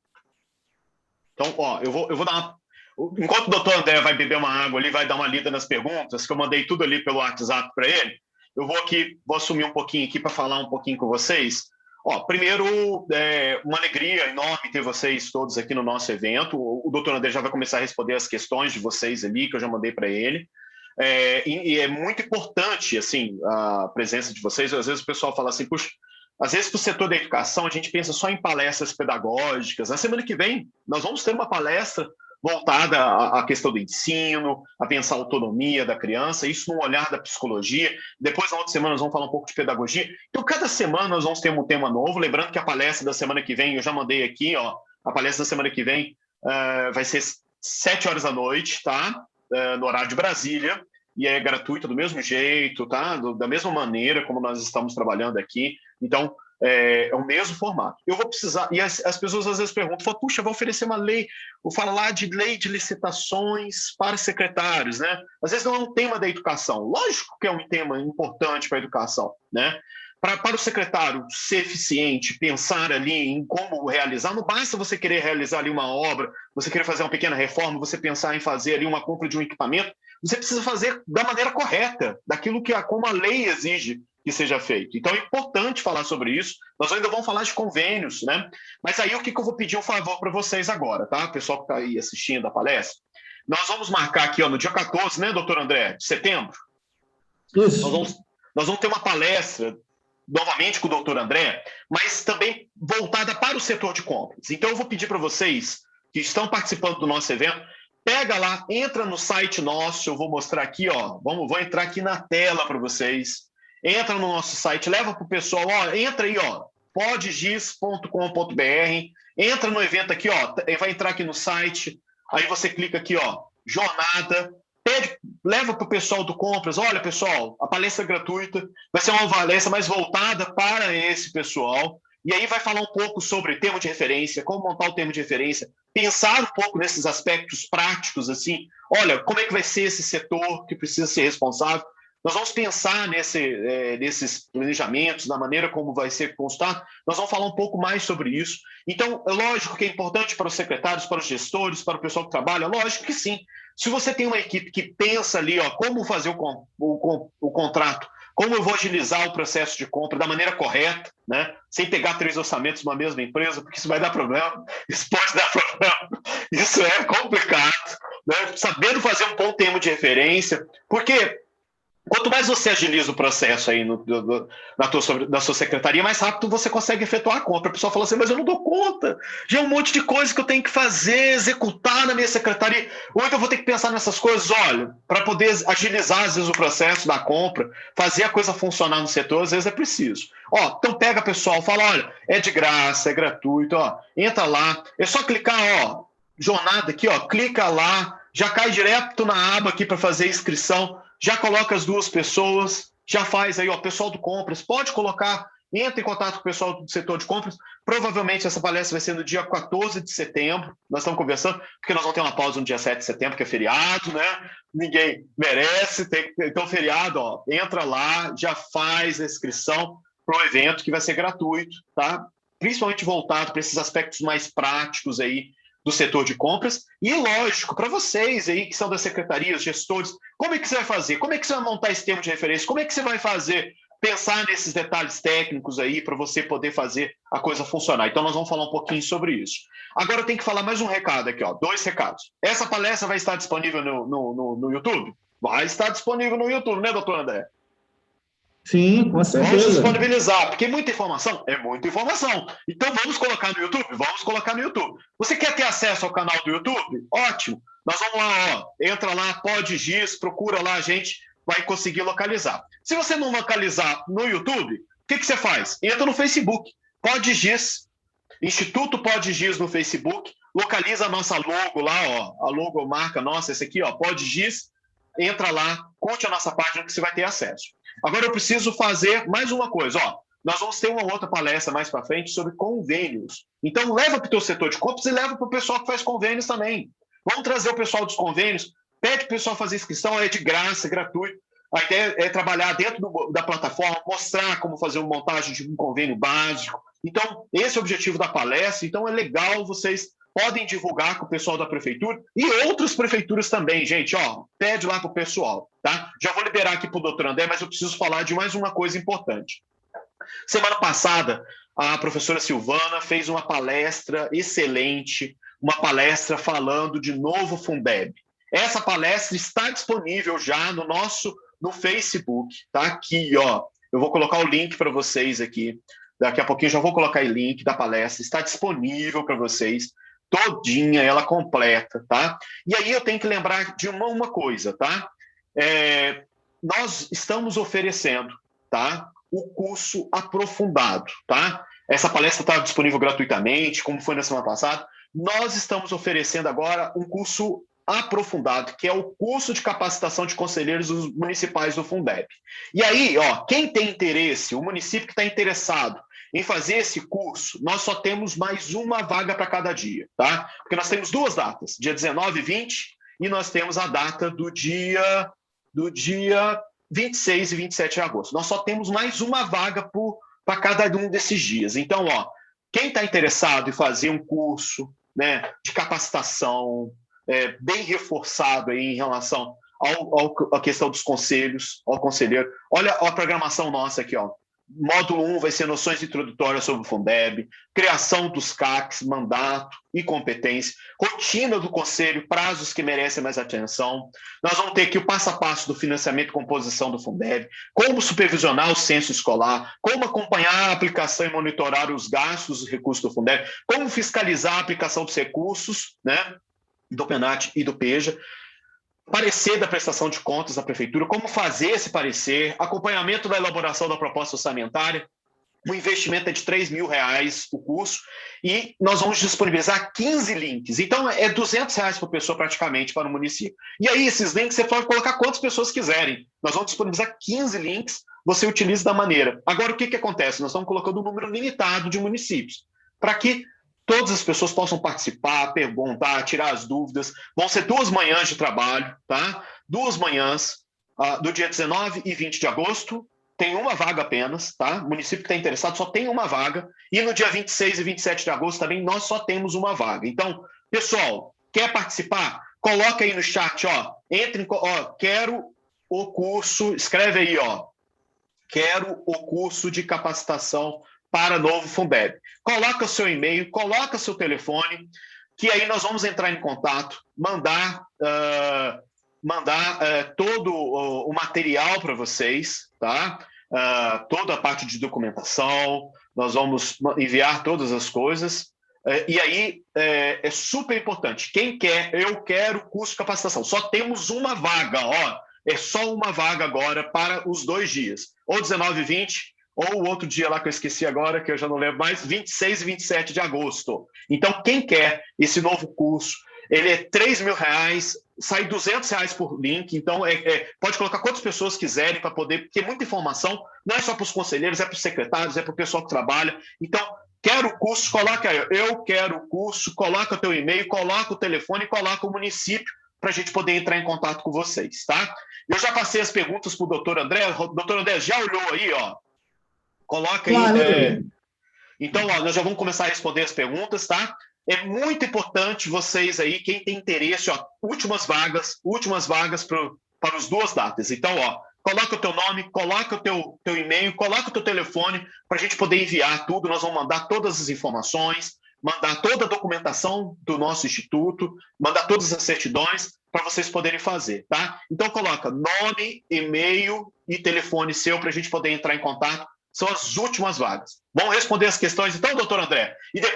Então, eu vou dar uma... Enquanto o doutor André vai beber uma água ali, vai dar uma lida nas perguntas, que eu mandei tudo ali pelo WhatsApp para ele, eu vou assumir um pouquinho aqui para falar um pouquinho com vocês. Primeiro, uma alegria enorme ter vocês todos aqui no nosso evento. O doutor André já vai começar a responder as questões de vocês ali, que eu já mandei para ele. E é muito importante, assim, a presença de vocês. Às vezes o pessoal fala assim, puxa, às vezes para o setor da educação a gente pensa só em palestras pedagógicas. Na semana que vem nós vamos ter uma palestra voltada à questão do ensino, a pensar a autonomia da criança, isso no olhar da psicologia. Depois, na outra semana, nós vamos falar um pouco de pedagogia. Então, cada semana nós vamos ter um tema novo. Lembrando que a palestra da semana que vem, eu já mandei aqui, a palestra da semana que vem vai ser 7 horas da noite, tá? No horário de Brasília, e é gratuito do mesmo jeito, tá? Da mesma maneira como nós estamos trabalhando aqui. Então, é o mesmo formato. Eu vou precisar, e as pessoas às vezes perguntam, puxa, vai oferecer uma lei, vou falar de lei de licitações para secretários, né? Às vezes não é um tema da educação. Lógico que é um tema importante para a educação, né? Para o secretário ser eficiente, pensar ali em como realizar, não basta você querer realizar ali uma obra, você querer fazer uma pequena reforma, você pensar em fazer ali uma compra de um equipamento, você precisa fazer da maneira correta, daquilo como a lei exige que seja feito. Então é importante falar sobre isso. Nós ainda vamos falar de convênios, né? Mas aí o que eu vou pedir um favor para vocês agora, tá? O pessoal que está aí assistindo a palestra. Nós vamos marcar aqui, no dia 14, né, doutor André, de setembro? Isso. Nós vamos ter uma palestra, novamente com o doutor André, mas também voltada para o setor de compras. Então eu vou pedir para vocês que estão participando do nosso evento, pega lá, entra no site nosso, eu vou mostrar aqui, vou entrar aqui na tela para vocês. Entra no nosso site, leva para o pessoal, entra aí, podgis.com.br, entra no evento aqui, vai entrar aqui no site, aí você clica aqui, jornada, leva para o pessoal do compras, olha pessoal, a palestra é gratuita, vai ser uma palestra mais voltada para esse pessoal, e aí vai falar um pouco sobre termo de referência, como montar o termo de referência, pensar um pouco nesses aspectos práticos, assim, olha, como é que vai ser esse setor que precisa ser responsável. Nós vamos pensar nesses planejamentos, na maneira como vai ser consultado, nós vamos falar um pouco mais sobre isso. Então, é lógico que é importante para os secretários, para os gestores, para o pessoal que trabalha, lógico que sim. Se você tem uma equipe que pensa ali, como fazer o contrato, como eu vou agilizar o processo de compra da maneira correta, né? Sem pegar 3 orçamentos numa mesma empresa, porque isso vai dar problema, isso pode dar problema, isso é complicado, né? Sabendo fazer um bom termo de referência, porque quanto mais você agiliza o processo aí na sua secretaria, mais rápido você consegue efetuar a compra. O pessoal fala assim, mas eu não dou conta. Já é um monte de coisa que eu tenho que fazer, executar na minha secretaria. Ou então eu vou ter que pensar nessas coisas, olha, para poder agilizar, às vezes, o processo da compra, fazer a coisa funcionar no setor, às vezes é preciso. Então pega, pessoal, fala, olha, é de graça, é gratuito, entra lá. É só clicar, jornada aqui, clica lá, já cai direto na aba aqui para fazer a inscrição. Já coloca as 2 pessoas, já faz aí, pessoal do compras, pode colocar, entra em contato com o pessoal do setor de compras. Provavelmente essa palestra vai ser no dia 14 de setembro, nós estamos conversando, porque nós vamos ter uma pausa no dia 7 de setembro, que é feriado, né? Ninguém merece, então feriado, entra lá, já faz a inscrição para o evento, que vai ser gratuito, tá? Principalmente voltado para esses aspectos mais práticos aí, do setor de compras, e lógico, para vocês aí que são das secretarias, gestores, como é que você vai fazer? Como é que você vai montar esse termo de referência? Como é que você vai fazer, pensar nesses detalhes técnicos aí para você poder fazer a coisa funcionar? Então nós vamos falar um pouquinho sobre isso. Agora eu tenho que falar mais um recado aqui, 2 recados. Essa palestra vai estar disponível no YouTube? Vai estar disponível no YouTube, né, doutor André? Sim, com certeza. Vamos disponibilizar, porque muita informação é muita informação. Então vamos colocar no YouTube? Vamos colocar no YouTube. Você quer ter acesso ao canal do YouTube? Ótimo. Nós vamos lá, entra lá, PodGis, procura lá, a gente vai conseguir localizar. Se você não localizar no YouTube, o que você faz? Entra no Facebook, PodGis. Instituto PodGIS no Facebook, localiza a nossa logo lá, ó, a logomarca nossa, esse aqui, ó, PodGIS, entra lá, curte a nossa página que você vai ter acesso. Agora eu preciso fazer mais uma coisa, ó, nós vamos ter uma outra palestra mais para frente sobre convênios. Então leva para o teu setor de compras e leva para o pessoal que faz convênios também. Vamos trazer o pessoal dos convênios, pede para o pessoal fazer inscrição, é de graça, é gratuito. A ideia é trabalhar dentro da plataforma, mostrar como fazer uma montagem de um convênio básico. Então, esse é o objetivo da palestra. Então, é legal, vocês podem divulgar com o pessoal da prefeitura e outras prefeituras também, gente. Ó, pede lá para o pessoal, tá? Já vou liberar aqui para o doutor André, mas eu preciso falar de mais uma coisa importante. Semana passada, a professora Silvana fez uma palestra excelente, uma palestra falando de novo Fundeb. Essa palestra está disponível já no Facebook, tá aqui, ó. Eu vou colocar o link para vocês aqui. Daqui a pouquinho já vou colocar o link da palestra. Está disponível para vocês, todinha, ela completa, tá? E aí eu tenho que lembrar de uma coisa, tá? Nós estamos oferecendo, tá? O curso aprofundado, tá? Essa palestra está disponível gratuitamente, como foi na semana passada. Nós estamos oferecendo agora um curso aprofundado, que é o curso de capacitação de conselheiros municipais do Fundeb. E aí, ó, quem tem interesse, o município que está interessado em fazer esse curso, nós só temos mais uma vaga para cada dia, tá? Porque nós temos duas datas, dia 19 e 20, e nós temos a data do dia 26 e 27 de agosto. Nós só temos mais uma vaga para cada um desses dias. Então, ó, quem está interessado em fazer um curso, né, de capacitação bem reforçado aí em relação à questão dos conselhos, ao conselheiro. Olha a programação nossa aqui, ó. Módulo 1 vai ser noções introdutórias sobre o Fundeb, criação dos CACs, mandato e competência, rotina do conselho, prazos que merecem mais atenção. Nós vamos ter aqui o passo a passo do financiamento e composição do Fundeb, como supervisionar o censo escolar, como acompanhar a aplicação e monitorar os gastos e recursos do Fundeb, como fiscalizar a aplicação dos recursos, né, do PENAT e do PEJA, parecer da prestação de contas da prefeitura, como fazer esse parecer, acompanhamento da elaboração da proposta orçamentária. O investimento é de R$ 3.000 o curso, e nós vamos disponibilizar 15 links. Então, é R$200 por pessoa praticamente para o município. E aí, esses links você pode colocar quantas pessoas quiserem. Nós vamos disponibilizar 15 links, você utiliza da maneira. Agora, o que acontece? Nós estamos colocando um número limitado de municípios, para que todas as pessoas possam participar, perguntar, tirar as dúvidas. Vão ser 2 manhãs de trabalho, tá? 2 manhãs, do dia 19 e 20 de agosto. Tem uma vaga apenas, tá? O município que está interessado só tem uma vaga. E no dia 26 e 27 de agosto também nós só temos uma vaga. Então, pessoal, quer participar? Coloca aí no chat, ó. Entre, ó, quero o curso, escreve aí, ó. Quero o curso de capacitação para novo Fundeb. Coloca o seu e-mail, coloca seu telefone, que aí nós vamos entrar em contato, mandar todo o material para vocês, tá? Toda a parte de documentação, nós vamos enviar todas as coisas. E aí é super importante. Quem quer, eu quero curso de capacitação. Só temos uma vaga, ó. É só uma vaga agora para os 2 dias. Ou 19 e 20, ou o outro dia lá que eu esqueci agora, que eu já não lembro mais, 26 e 27 de agosto. Então, quem quer esse novo curso, ele é R$ 3.000, sai R$ 200 por link, então pode colocar quantas pessoas quiserem para poder, porque muita informação, não é só para os conselheiros, é para os secretários, é para o pessoal que trabalha. Então, quero o curso, coloca aí, eu quero o curso, coloca o teu e-mail, coloca o telefone, coloca o município, para a gente poder entrar em contato com vocês, tá? Eu já passei as perguntas para o doutor André. O doutor André já olhou aí, ó. Coloca aí. Claro. Então, ó, nós já vamos começar a responder as perguntas, tá? É muito importante vocês aí, quem tem interesse, ó, últimas vagas para as 2 datas. Então, ó, coloca o teu nome, coloca o teu e-mail, coloca o teu telefone para a gente poder enviar tudo. Nós vamos mandar todas as informações, mandar toda a documentação do nosso instituto, mandar todas as certidões para vocês poderem fazer, tá? Então, coloca nome, e-mail e telefone seu para a gente poder entrar em contato. São as últimas vagas. Vamos responder as questões então, doutor André? E depois